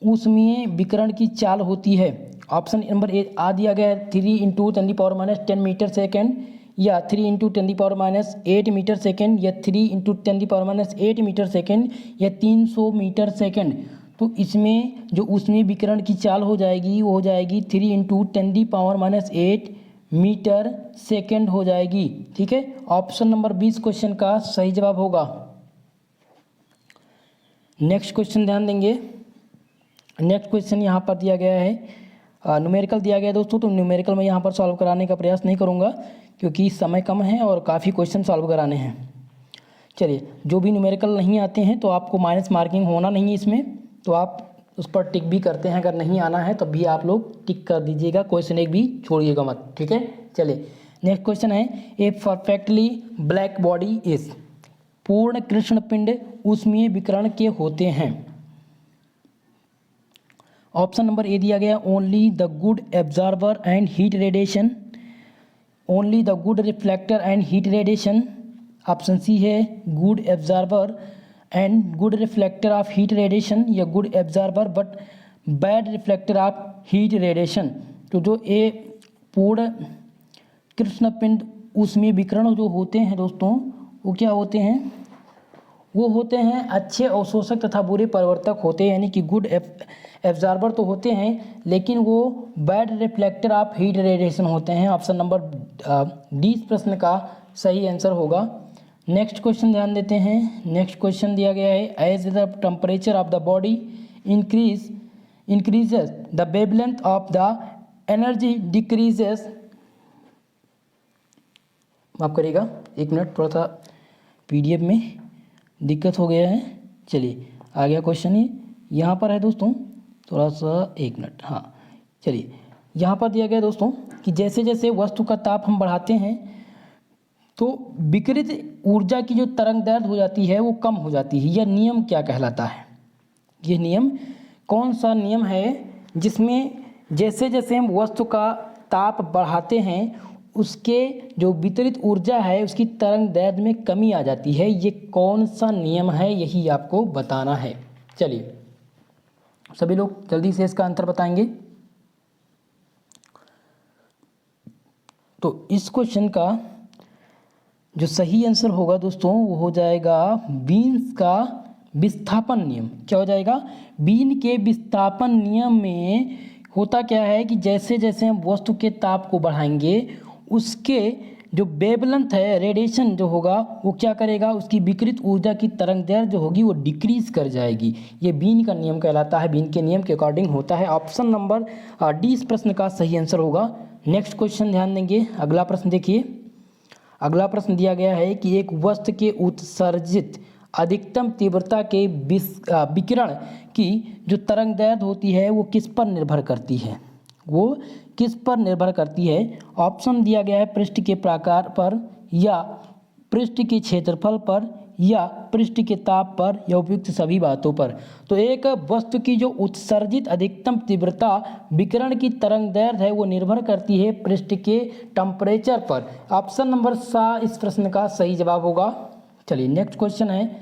ऊष्मीय विकिरण की चाल होती है। ऑप्शन नंबर ए आ दिया गया है 3 × 10⁻10 मीटर सेकेंड, या 3 × 10⁻8 मीटर सेकेंड, या 3 × 10⁻8 मीटर सेकेंड, या 300 मीटर सेकेंड। तो इसमें जो ऊष्मीय विकिरण की चाल हो जाएगी वो हो जाएगी 3 × 10⁻8 मीटर सेकेंड हो जाएगी। ठीक है, ऑप्शन नंबर 20 क्वेश्चन का सही जवाब होगा। नेक्स्ट क्वेश्चन ध्यान देंगे। नेक्स्ट क्वेश्चन यहाँ पर दिया गया है, न्यूमेरिकल दिया गया है दोस्तों। तो न्यूमेरिकल में यहाँ पर सॉल्व कराने का प्रयास नहीं करूँगा क्योंकि समय कम है और काफ़ी क्वेश्चन सॉल्व कराने हैं। चलिए, जो भी न्यूमेरिकल नहीं आते हैं तो आपको माइनस मार्किंग होना नहीं है इसमें, तो आप उस पर टिक भी करते हैं। अगर नहीं आना है तब भी आप लोग टिक कर दीजिएगा, क्वेश्चन एक भी छोड़िएगा मत। ठीक है, चलिए नेक्स्ट क्वेश्चन है ए परफेक्टली ब्लैक बॉडी इज, पूर्ण कृष्ण पिंड ऊष्मीय विकिरण के होते हैं। ऑप्शन नंबर ए दिया गया only the good absorber and heat radiation, only the good reflector and heat radiation. Option C है good absorber and good reflector of heat radiation, या good absorber but bad reflector of heat radiation. तो जो ए पूर्ण कृष्णपिंड ऊष्मीय विकिरण जो होते हैं दोस्तों, वो क्या होते हैं? वो होते हैं अच्छे अवशोषक तथा बुरे परिवर्तक होते हैं, यानी कि गुड एब्जॉर्बर तो होते हैं लेकिन वो bad reflector of heat radiation होते हैं। ऑप्शन नंबर डी इस प्रश्न का सही आंसर होगा। नेक्स्ट क्वेश्चन ध्यान देते हैं। नेक्स्ट क्वेश्चन दिया गया है as the temperature of the body increases the wavelength of the energy decreases. माफ करिएगा, एक मिनट, थोड़ा सा PDF में दिक्कत हो गया है। चलिए आ गया क्वेश्चन, ही यहाँ पर है दोस्तों, थोड़ा सा एक मिनट। हाँ चलिए, यहाँ पर दिया गया दोस्तों कि जैसे जैसे वस्तु का ताप हम बढ़ाते हैं तो विकिरित ऊर्जा की जो तरंग दैर्ध्य हो जाती है वो कम हो जाती है। यह नियम क्या कहलाता है? यह नियम कौन सा नियम है जिसमें जैसे जैसे हम वस्तु का ताप बढ़ाते हैं उसके जो वितरित ऊर्जा है उसकी तरंग दैर्ध्य में कमी आ जाती है? ये कौन सा नियम है, यही आपको बताना है। चलिए सभी लोग जल्दी से इसका आंसर बताएंगे। तो इस क्वेश्चन का जो सही आंसर होगा दोस्तों वो हो जाएगा बीन्स का विस्थापन नियम। क्या हो जाएगा? बीन के विस्थापन नियम में होता क्या है कि जैसे जैसे हम वस्तु के ताप को बढ़ाएंगे उसके जो वेवलेंथ है, रेडिएशन जो होगा वो क्या करेगा, उसकी विकिरित ऊर्जा की तरंग दैर्ध्य जो होगी वो डिक्रीज कर जाएगी। ये बीन का नियम कहलाता है, बीन के नियम के अकॉर्डिंग होता है। ऑप्शन नंबर डी इस प्रश्न का सही आंसर होगा। नेक्स्ट क्वेश्चन ध्यान देंगे। अगला प्रश्न देखिए। अगला प्रश्न दिया गया है कि एक वस्तु के उत्सर्जित अधिकतम तीव्रता के विकिरण की जो तरंग दैर्ध्य होती है वो किस पर निर्भर करती है? वो किस पर निर्भर करती है? ऑप्शन दिया गया है पृष्ठ के प्रकार पर, या पृष्ठ के क्षेत्रफल पर, या पृष्ठ के ताप पर, या उपयुक्त सभी बातों पर। तो एक वस्तु की जो उत्सर्जित अधिकतम तीव्रता विकिरण की तरंग दैर्ध्य है वो निर्भर करती है पृष्ठ के टेम्परेचर पर। ऑप्शन नंबर सा इस प्रश्न का सही जवाब होगा। चलिए नेक्स्ट क्वेश्चन है।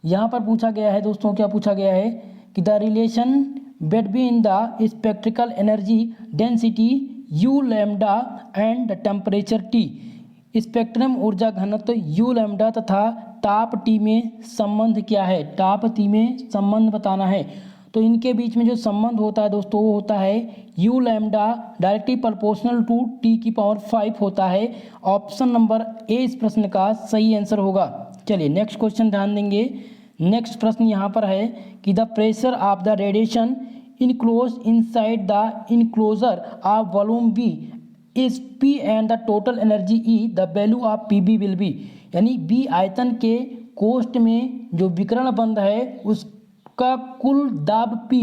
यहाँ पर पूछा गया है दोस्तों, क्या पूछा गया है कि the relation between the spectral energy density U lambda and the temperature T. Spectrum ऊर्जा घनत्व यू लैम्डा तथा ताप टी में संबंध क्या है? ताप टी में संबंध बताना है। तो इनके बीच में जो संबंध होता है दोस्तों वो होता है U lambda directly proportional to T⁵ होता है। ऑप्शन नंबर ए इस प्रश्न का सही आंसर होगा। चलिए नेक्स्ट क्वेश्चन ध्यान देंगे। नेक्स्ट प्रश्न यहाँ पर है कि the pressure of the radiation enclose inside the enclosure of volume B is P and the total energy E, the value of PB will be. यानी बी आयतन के कोष्ठ में जो विकिरण बंद है उसका कुल दाब P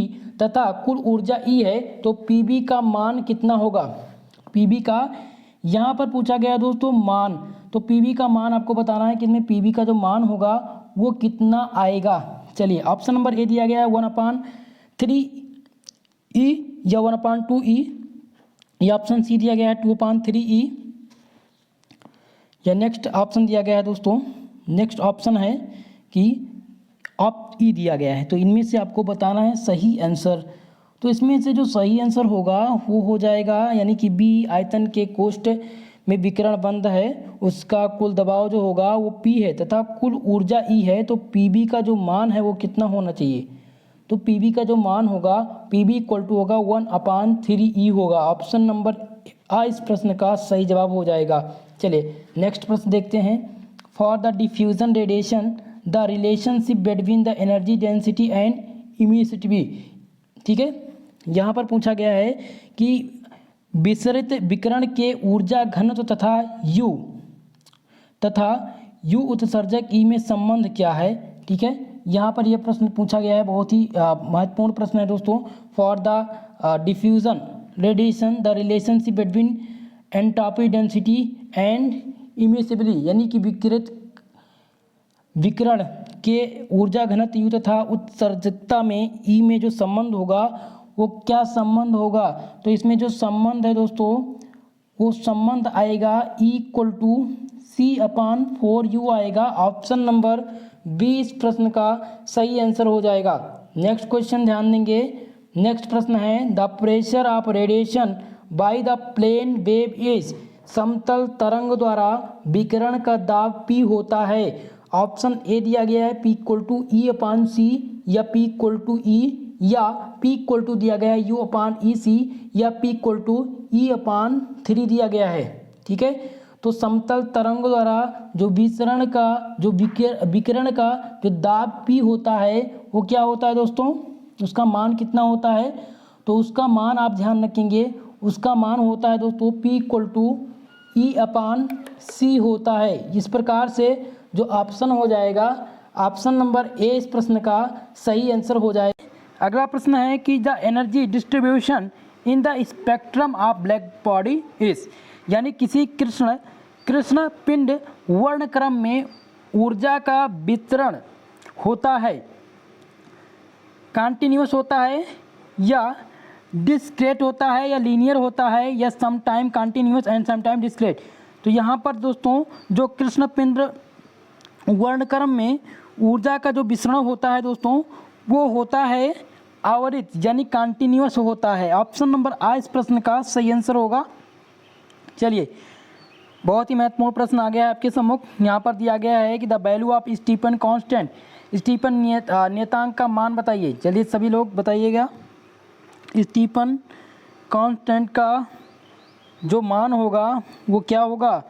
तथा कुल ऊर्जा E है, तो PB का मान कितना होगा? PB का यहाँ पर पूछा गया दोस्तों मान, तो PB का मान आपको बताना है कि इसमें PB का जो मान होगा वो कितना आएगा। चलिए ऑप्शन नंबर ए दिया गया है 1/3E या 1/2E, या ऑप्शन सी दिया गया है 2/3E, या नेक्स्ट ऑप्शन दिया गया है दोस्तों, नेक्स्ट ऑप्शन है कि ऑप्ट ई दिया गया है। तो इनमें से आपको बताना है सही आंसर। तो इसमें से जो सही आंसर होगा वो हो जाएगा यानी कि बी, आयतन के कोष्ठ में विकिरण बंद है, उसका कुल दबाव जो होगा वो P है तथा कुल ऊर्जा E है। तो PB का जो मान है वो कितना होना चाहिए? तो PB का जो मान होगा PB इक्वल टू होगा 1/3E होगा। ऑप्शन नंबर आ इस प्रश्न का सही जवाब हो जाएगा। चलिए नेक्स्ट प्रश्न देखते हैं। For the diffusion radiation the relationship between the energy density and emissivity. ठीक है, यहाँ पर पूछा गया है कि विसरित विकिरण के ऊर्जा घनत्व तथा यू उत्सर्जक ई में संबंध क्या है। ठीक है, यहाँ पर यह प्रश्न पूछा गया है, बहुत ही महत्वपूर्ण प्रश्न है दोस्तों। For the diffusion radiation the relationship between entropy density and immiscibility, यानी कि विकिरण के ऊर्जा घनत्व यू तथा उत्सर्जकता में ई में जो संबंध होगा वो क्या संबंध होगा। तो इसमें जो संबंध है दोस्तों वो संबंध आएगा E इक्वल टू C/4U आएगा। ऑप्शन नंबर बी इस प्रश्न का सही आंसर हो जाएगा। नेक्स्ट क्वेश्चन ध्यान देंगे। नेक्स्ट प्रश्न है the pressure of radiation by the plane wave is, समतल तरंग द्वारा विकिरण का दाब P होता है। ऑप्शन ए दिया गया है P इक्वल टू E/C या P इक्वल टू E या P इक्वल टू दिया गया है U/EC या P इक्वल टू E/3 दिया गया है। ठीक है, तो समतल तरंग द्वारा जो विकिरण का जो दाब P होता है वो क्या होता है दोस्तों, उसका मान कितना होता है। तो उसका मान आप ध्यान रखेंगे, उसका मान होता है दोस्तों P इक्वल टू E/C होता है। इस प्रकार से जो ऑप्शन हो जाएगा, ऑप्शन नंबर ए इस प्रश्न का सही आंसर हो जाएगा। अगला प्रश्न है कि the energy distribution in the spectrum of black body is, यानी किसी कृष्ण पिंड वर्णक्रम में ऊर्जा का वितरण होता है, कंटिन्यूअस होता है या डिस्क्रेट होता है या लीनियर होता है या some time continuous and some time discrete. तो यहाँ पर दोस्तों जो कृष्ण पिंड वर्णक्रम में ऊर्जा का जो वितरण होता है दोस्तों वो होता है आवर्त यानी कंटिन्यूअस होता है। ऑप्शन नंबर आ इस प्रश्न का सही आंसर होगा। चलिए बहुत ही महत्वपूर्ण प्रश्न आ गया है आपके सम्मुख। यहाँ पर दिया गया है कि the value of Stefan constant, Stefan नियतांक का मान बताइए। चलिए सभी लोग बताइएगा, स्टीफन कांस्टेंट का जो मान होगा वो क्या होगा।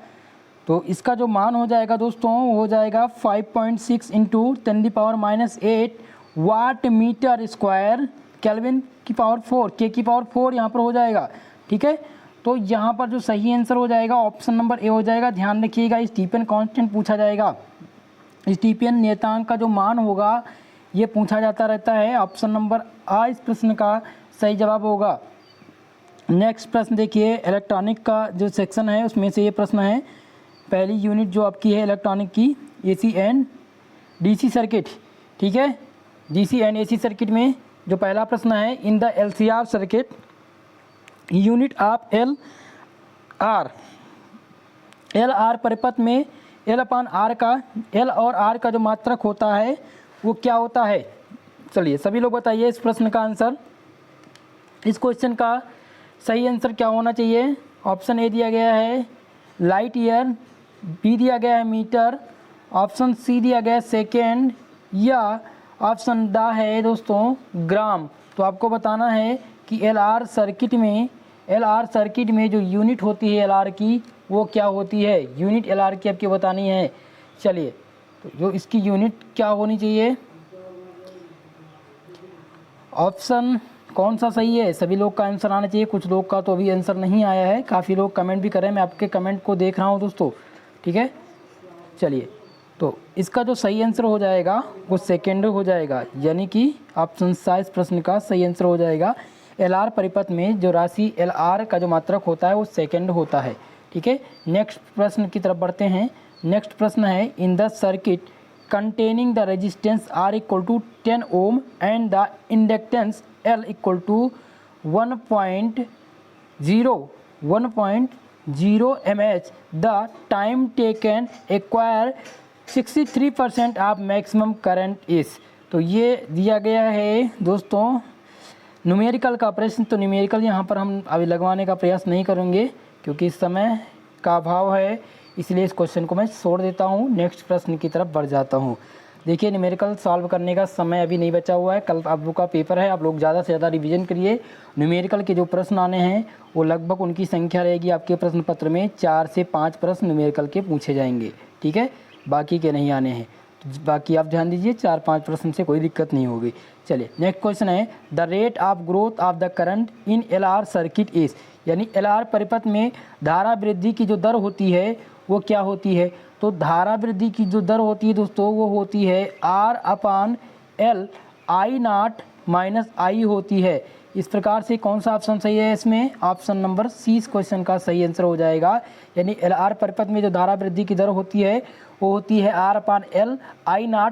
तो इसका जो मान हो जाएगा दोस्तों हो जाएगा 5.6 into 10⁻⁻8 watt metre square kelvin की पावर 4 के की पावर 4 यहाँ पर हो जाएगा। ठीक है, तो यहाँ पर जो सही आंसर हो जाएगा ऑप्शन नंबर ए हो जाएगा। ध्यान रखिएगा, स्टीफन कांस्टेंट पूछा जाएगा, स्टीफन नियतांक का जो मान होगा ये पूछा जाता रहता है। ऑप्शन नंबर आ इस प्रश्न का सही जवाब होगा। नेक्स्ट प्रश्न देखिए, इलेक्ट्रॉनिक का जो सेक्शन है उसमें से ये प्रश्न है। पहली यूनिट जो आपकी है इलेक्ट्रॉनिक की AC एंड DC सर्किट। ठीक है, DC एंड AC सर्किट में जो पहला प्रश्न है, in the LCR circuit unit of LR परिपथ में L/R का L और R का जो मात्रक होता है वो क्या होता है। चलिए सभी लोग बताइए इस प्रश्न का आंसर, इस क्वेश्चन का सही आंसर क्या होना चाहिए। ऑप्शन ए दिया गया है लाइट ईयर, बी दिया गया है मीटर, ऑप्शन सी दिया गया है सेकेंड या ऑप्शन ड है दोस्तों ग्राम। तो आपको बताना है कि LR सर्किट में जो यूनिट होती है LR की वो क्या होती है। यूनिट LR की आपको बतानी है। चलिए तो जो इसकी यूनिट क्या होनी चाहिए, ऑप्शन कौन सा सही है, सभी लोग का आंसर आना चाहिए। कुछ लोग का तो अभी आंसर नहीं आया है, काफ़ी लोग कमेंट भी कर रहे हैं, मैं आपके कमेंट को देख रहा हूँ दोस्तों। ठीक है, चलिए तो इसका जो सही आंसर हो जाएगा वो सेकेंड हो जाएगा, यानी कि ऑप्शन सा इस प्रश्न का सही आंसर हो जाएगा। LR परिपथ में जो राशि LR का जो मात्रक होता है वो सेकेंड होता है। ठीक है, नेक्स्ट प्रश्न की तरफ बढ़ते हैं। नेक्स्ट प्रश्न है, in the circuit containing the resistance R equal to 10 ohm and the inductance L equal to 1.0 0 mAh the time taken acquire 63% of maximum current is. तो ये दिया गया है दोस्तों न्यूमेरिकल का प्रश्न। तो न्यूमेरिकल यहाँ पर हम अभी लगवाने का प्रयास नहीं करेंगे क्योंकि इस समय का अभाव है, इसलिए इस क्वेश्चन को मैं छोड़ देता हूँ, नेक्स्ट प्रश्न की तरफ बढ़ जाता हूँ। देखिए न्यूमेरिकल सॉल्व करने का समय अभी नहीं बचा हुआ है, कल आप लोग का पेपर है, आप लोग ज़्यादा से ज़्यादा रिवीजन करिए। न्यूमेरिकल के जो प्रश्न आने हैं वो लगभग उनकी संख्या रहेगी आपके प्रश्न पत्र में 4 से 5 प्रश्न न्यूमेरिकल के पूछे जाएंगे, ठीक है, बाकी के नहीं आने हैं। तो बाकी आप ध्यान दीजिए, 4-5 प्रश्न से कोई दिक्कत नहीं होगी। चलिए नेक्स्ट क्वेश्चन है the rate of growth of the current in LR circuit is, यानी LR परिपथ में धारा वृद्धि की जो दर होती है वो क्या होती है। तो धारा वृद्धि की जो दर होती है दोस्तों वो होती है R/L I0 - I होती है। इस प्रकार से कौन सा ऑप्शन सही है इसमें, ऑप्शन नंबर सी इस क्वेश्चन का सही आंसर हो जाएगा। यानी LR परिपथ में जो धारा वृद्धि की दर होती है वो होती है R/L I0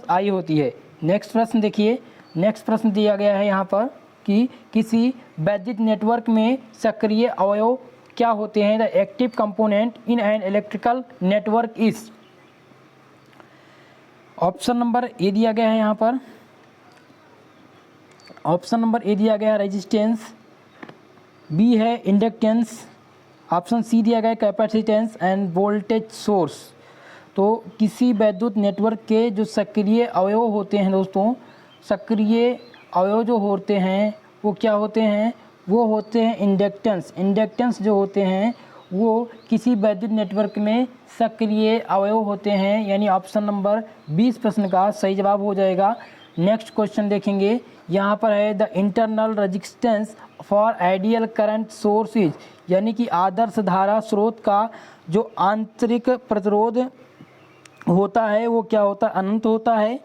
- I होती है। नेक्स्ट प्रश्न देखिए, नेक्स्ट प्रश्न दिया गया है यहाँ पर कि किसी वैद्युत नेटवर्क में सक्रिय अवयव क्या होते हैं। The active component in an electrical network is. Option number A दिया गया है यहाँ पर, ऑप्शन नंबर ए दिया गया है रेजिस्टेंस, बी है इंडक्टेंस, ऑप्शन सी दिया गया है कैपेसिटेंस एंड वोल्टेज सोर्स। तो किसी वैद्युत नेटवर्क के जो सक्रिय अवयव होते हैं दोस्तों, सक्रिय अवयव जो होते हैं वो क्या होते हैं, वो होते हैं इंडक्टेंस। इंडक्टेंस जो होते हैं वो किसी वैद्युत नेटवर्क में सक्रिय अवयव होते हैं, यानी ऑप्शन नंबर 20 प्रश्न का सही जवाब हो जाएगा। नेक्स्ट क्वेश्चन देखेंगे, यहाँ पर है the internal resistance for ideal current sources, यानी कि आदर्श धारा स्रोत का जो आंतरिक प्रतिरोध होता है वो क्या होता है, अनंत होता है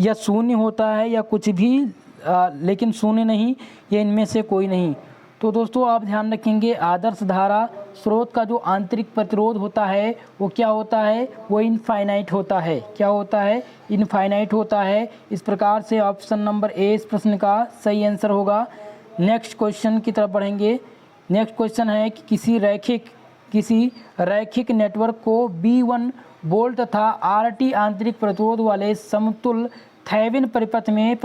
या शून्य होता है या कुछ भी लेकिन शून्य नहीं, या इनमें से कोई नहीं। तो दोस्तों आप ध्यान रखेंगे आदर्श धारा स्रोत का जो आंतरिक प्रतिरोध होता है वो क्या होता है, वो इनफाइनाइट होता है। क्या होता है, इनफाइनाइट होता है। इस प्रकार से ऑप्शन नंबर ए इस प्रश्न का सही आंसर होगा। नेक्स्ट क्वेश्चन की तरफ बढ़ेंगे। नेक्स्ट क्वेश्चन है कि किसी रैखिक नेटवर्क को B1 वोल्ट तथा RT आंतरिक प्रतिरोध वाले समतुल्य थेवेनिन परिपथ में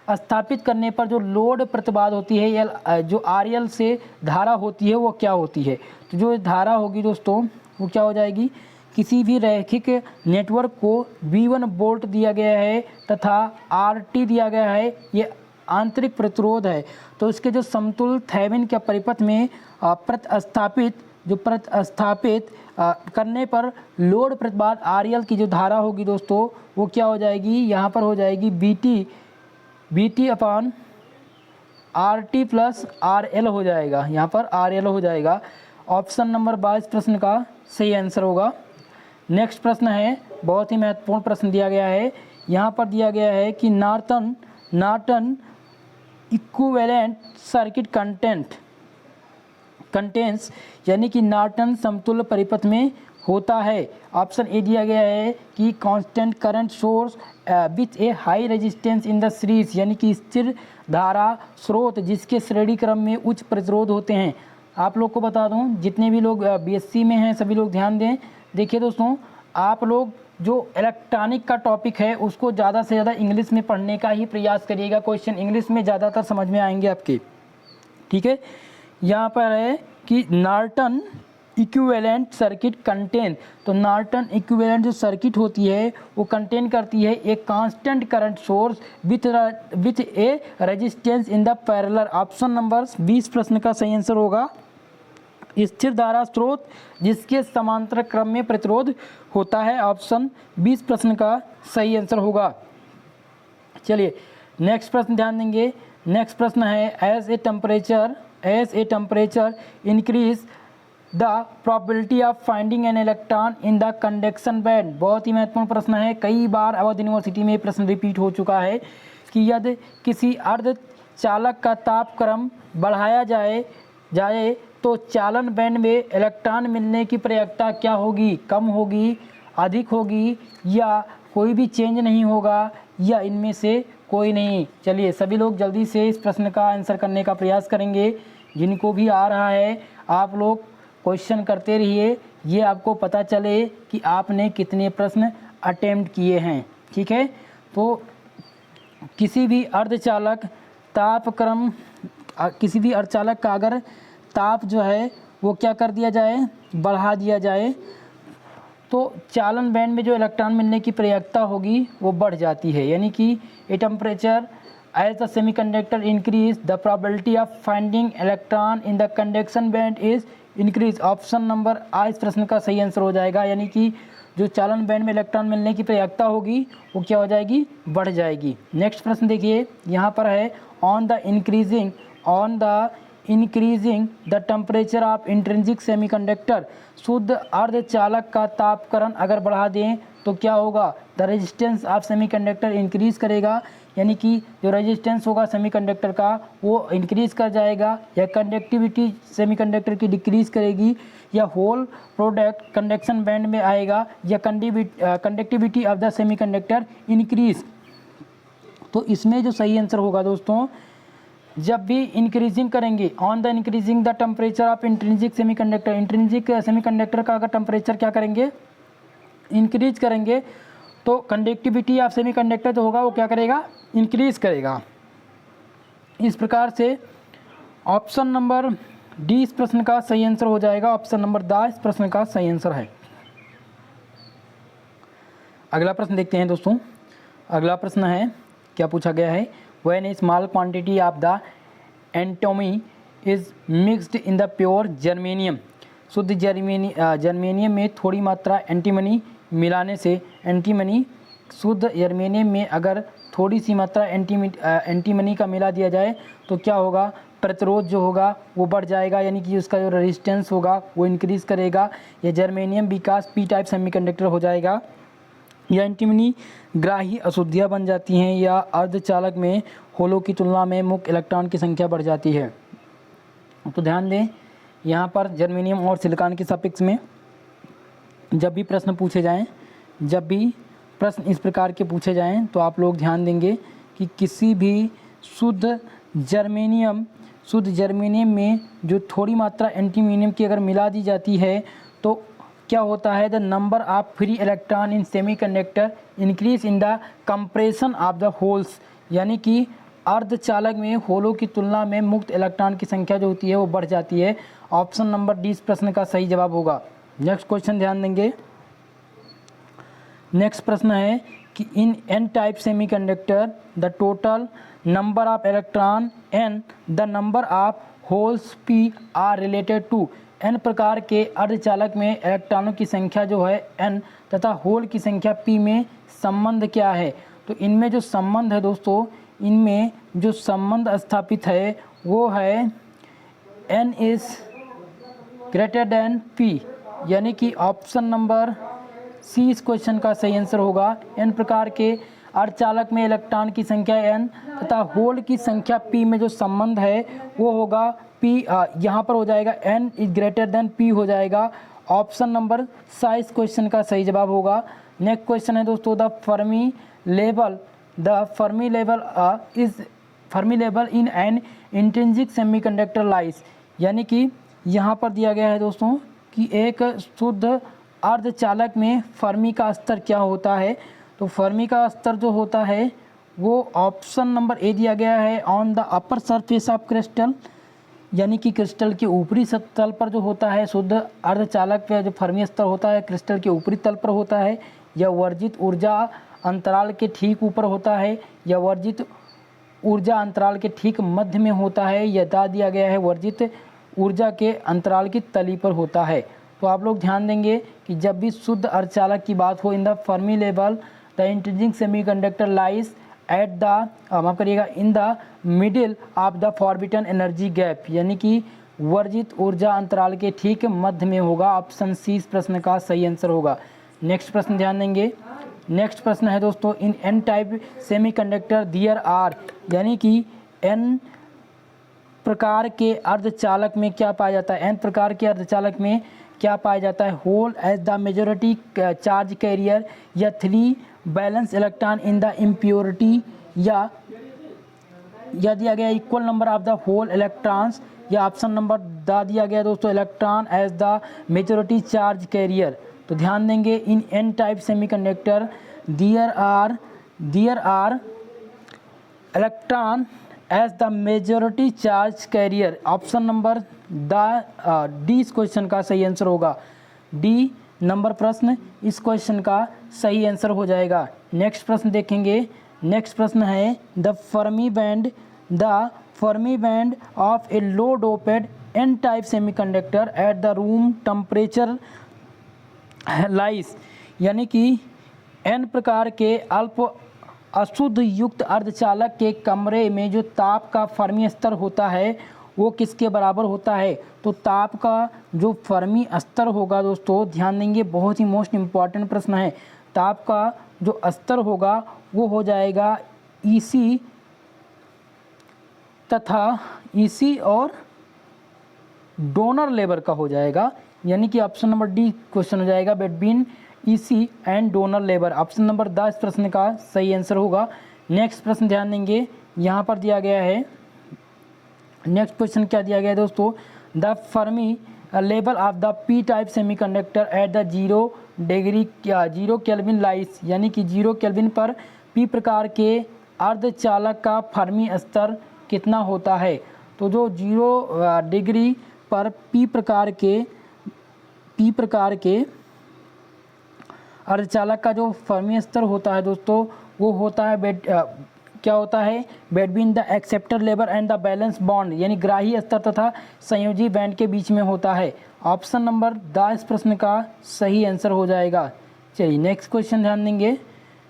स्थापित करने पर जो लोड प्रतिबाधा होती है या जो RL से धारा होती है वो क्या होती है। तो जो धारा होगी दोस्तों वो क्या हो जाएगी, किसी भी रैखिक नेटवर्क को B1 वोल्ट दिया गया है तथा RT दिया गया है, ये आंतरिक प्रतिरोध है। तो इसके जो समतुल्य थेवेनिन के परिपथ में प्रतिस्थापित करने पर लोड प्रतिबाधा RL की जो धारा होगी दोस्तों वो क्या हो जाएगी, यहाँ पर हो जाएगी BT/RT + RL हो जाएगा, यहाँ पर RL हो जाएगा। ऑप्शन नंबर 22 प्रश्न का सही आंसर होगा। नेक्स्ट प्रश्न है, बहुत ही महत्वपूर्ण प्रश्न दिया गया है। यहाँ पर दिया गया है कि नॉर्टन इक्विवेलेंट सर्किट कंटेंस, यानी कि नॉर्टन समतुल्य परिपथ में होता है। ऑप्शन ए दिया गया है कि constant current source with A high resistance in the series, यानी कि स्थिर धारा स्रोत जिसके श्रेणी क्रम में उच्च प्रतिरोध होते हैं। आप लोग को बता दूं, जितने भी लोग BSc में हैं सभी लोग ध्यान दें। देखिए दोस्तों, आप लोग जो इलेक्ट्रॉनिक का टॉपिक है उसको ज़्यादा से ज़्यादा इंग्लिश में पढ़ने का ही प्रयास करिएगा। क्वेश्चन इंग्लिश में ज़्यादातर समझ में आएंगे आपके, ठीक है। यहाँ पर है कि नॉर्टन इक्विवेलेंट सर्किट कंटेन, तो नॉर्टन इक्विवेलेंट जो सर्किट होती है वो कंटेन करती है एक constant current source with A resistance in the parallel. Option number 20 प्रश्न का सही आंसर होगा स्थिर धारा स्रोत जिसके समांतर क्रम में प्रतिरोध होता है। ऑप्शन 20 प्रश्न का सही आंसर होगा। चलिए नेक्स्ट प्रश्न ध्यान देंगे। नेक्स्ट प्रश्न है as a temperature increase the probability of finding an electron in the conduction band. बहुत ही महत्वपूर्ण प्रश्न है, कई बार अवध यूनिवर्सिटी में प्रश्न रिपीट हो चुका है कि यदि किसी अर्धचालक का तापक्रम बढ़ाया जाए तो चालन बैंड में इलेक्ट्रॉन मिलने की प्रवणता क्या होगी, कम होगी, अधिक होगी, या कोई भी चेंज नहीं होगा, या इनमें से कोई नहीं। चलिए सभी लोग जल्दी से इस प्रश्न का आंसर करने का प्रयास करेंगे। जिनको भी आ रहा है आप लोग क्वेश्चन करते रहिए, ये आपको पता चले कि आपने कितने प्रश्न अटेम्प्ट किए हैं। ठीक है, तो किसी भी अर्धचालक का अगर ताप जो है वो क्या कर दिया जाए, बढ़ा दिया जाए, तो चालन बैंड में जो इलेक्ट्रॉन मिलने की प्रयिकता होगी वो बढ़ जाती है। यानी कि a temperature as the semiconductor increase the probability of finding electron in the conduction band is increase. Option number आ इस प्रश्न का सही आंसर हो जाएगा। यानी कि जो चालन बैंड में इलेक्ट्रॉन मिलने की प्रयिकता होगी वो क्या हो जाएगी, बढ़ जाएगी। नेक्स्ट प्रश्न देखिए, यहाँ पर है on the increasing the temperature of intrinsic semiconductor, शुद्ध अर्धचालक का तापकरण अगर बढ़ा दें तो क्या होगा, the resistance of semiconductor increase करेगा। यानी कि जो रेजिस्टेंस होगा सेमीकंडक्टर का वो इंक्रीज कर जाएगा, या कंडक्टिविटी सेमीकंडक्टर की डिक्रीज करेगी, या होल प्रोडक्ट कंडक्शन बैंड में आएगा, या conductivity of the semiconductor increase. तो इसमें जो सही आंसर होगा दोस्तों, जब भी इंक्रीजिंग करेंगे on the increasing the temperature of intrinsic semiconductor का अगर टेम्परेचर क्या करेंगे, इंक्रीज करेंगे, तो कंडक्टिविटी ऑफ सेमीकंडक्टर जो होगा वो क्या करेगा, इंक्रीज करेगा। इस प्रकार से ऑप्शन नंबर डी इस प्रश्न का सही आंसर हो जाएगा। ऑप्शन नंबर द इस प्रश्न का सही आंसर है। अगला प्रश्न देखते हैं दोस्तों। अगला प्रश्न है, क्या पूछा गया है, when A small quantity of the antimony is mixed in the pure germanium, शुद्ध जर्मेनियम में थोड़ी मात्रा एंटीमनी मिलाने से, शुद्ध जर्मेनियम में अगर थोड़ी सी मात्रा एंटीमनी का मिला दिया जाए तो क्या होगा, प्रतिरोध जो होगा वो बढ़ जाएगा। यानी कि उसका जो रेजिस्टेंस होगा वो इंक्रीज़ करेगा। यह जर्मेनियम विकास पी टाइप सेमीकंडक्टर हो जाएगा। या एंटीमनी ग्राही अशुद्धियाँ बन जाती हैं, या अर्धचालक में होलों की तुलना में मुख्य इलेक्ट्रॉन की संख्या बढ़ जाती है। तो ध्यान दें, यहाँ पर जर्मेनियम और सिलिकॉन के सापेक्ष में जब भी प्रश्न इस प्रकार के पूछे जाएं तो आप लोग ध्यान देंगे कि किसी भी शुद्ध जर्मेनियम में जो थोड़ी मात्रा एंटीमोनियम की अगर मिला दी जाती है तो क्या होता है, the number of free electron in semiconductor increase in the compression of the holes. यानी कि अर्धचालक में होलों की तुलना में मुक्त इलेक्ट्रॉन की संख्या जो होती है वो बढ़ जाती है। ऑप्शन नंबर डी इस प्रश्न का सही जवाब होगा। नेक्स्ट क्वेश्चन ध्यान देंगे। नेक्स्ट प्रश्न है कि in n type semiconductor the total number of electron and the number of holes p are related to. N प्रकार के अर्धचालक में इलेक्ट्रॉनों की संख्या जो है एन तथा होल की संख्या पी में संबंध क्या है। तो इनमें जो संबंध है दोस्तों, इनमें जो संबंध स्थापित है वो है n is greater than p. यानी कि ऑप्शन नंबर सी इस क्वेश्चन का सही आंसर होगा। एन प्रकार के अर्धचालक में इलेक्ट्रॉन की संख्या एन तथा होल की संख्या पी में जो संबंध है वो होगा पी, यहाँ पर हो जाएगा n is greater than p हो जाएगा। ऑप्शन नंबर सा इस क्वेश्चन का सही जवाब होगा। नेक्स्ट क्वेश्चन है दोस्तों, the Fermi level in an intrinsic semiconductor lies. यानी कि यहाँ पर दिया गया है दोस्तों कि एक शुद्ध अर्धचालक में फर्मी का स्तर क्या होता है। तो फर्मी का स्तर जो होता है वो ऑप्शन नंबर ए दिया गया है, on the upper surface of crystal. यानी कि क्रिस्टल के ऊपरी तल पर जो होता है शुद्ध अर्धचालक का जो फर्मी स्तर होता है क्रिस्टल के ऊपरी तल पर होता है, या वर्जित ऊर्जा अंतराल के ठीक ऊपर होता है, या वर्जित ऊर्जा अंतराल के ठीक मध्य में होता है, या दिया गया है वर्जित ऊर्जा के अंतराल की तली पर होता है। तो आप लोग ध्यान देंगे कि जब भी शुद्ध अर्धचालक की बात हो, in the Fermi level the intrinsic semiconductor lies at the माफ करिएगा in the middle of the forbidden energy gap. यानी कि वर्जित ऊर्जा अंतराल के ठीक मध्य में होगा। ऑप्शन सी इस प्रश्न का सही आंसर होगा। नेक्स्ट प्रश्न ध्यान देंगे। नेक्स्ट प्रश्न है दोस्तों, in n type semiconductor there are. यानी कि एन प्रकार के अर्धचालक में क्या पाया जाता है, एन प्रकार के अर्धचालक में क्या पाया जाता है, hole as the majority charge carrier, या 3 valence electron in the impurity, या दिया गया equal number of the hole electrons, या ऑप्शन नंबर द दिया गया दोस्तों electron as the majority charge carrier. तो ध्यान देंगे in n type semiconductor there are electron as the majority charge carrier. Option number D इस क्वेश्चन का सही आंसर होगा। डी नंबर प्रश्न इस क्वेश्चन का सही आंसर हो जाएगा। नेक्स्ट प्रश्न देखेंगे। नेक्स्ट प्रश्न है the Fermi band of a low doped N type semiconductor at the room temperature lies, यानी कि एन प्रकार के अल्प अशुद्ध युक्त अर्धचालक के कमरे में जो ताप का फर्मी स्तर होता है वो किसके बराबर होता है। तो ताप का जो फर्मी स्तर होगा दोस्तों, ध्यान देंगे, बहुत ही मोस्ट इम्पॉर्टेंट प्रश्न है। ताप का जो स्तर होगा वो हो जाएगा ईसी तथा ईसी और डोनर लेबर का हो जाएगा, यानी कि ऑप्शन नंबर डी क्वेश्चन हो जाएगा between EC and donor labour. Option number the इस प्रश्न का सही आंसर होगा। नेक्स्ट प्रश्न ध्यान देंगे, यहाँ पर दिया गया है, नेक्स्ट क्वेश्चन क्या दिया गया है दोस्तों, the Fermi level of the P type semiconductor at the 0 Kelvin lies, यानी कि 0 केल्विन पर पी प्रकार के अर्धचालक का फर्मी स्तर कितना होता है। तो जो 0 डिग्री पर पी प्रकार के अर्धचालक का जो फर्मी स्तर होता है दोस्तों वो होता है क्या होता है, between the acceptor labour and the valence bond, यानी ग्राही स्तर तथा संयोजी बैंड के बीच में होता है। ऑप्शन नंबर द इस प्रश्न का सही आंसर हो जाएगा। चलिए नेक्स्ट क्वेश्चन ध्यान देंगे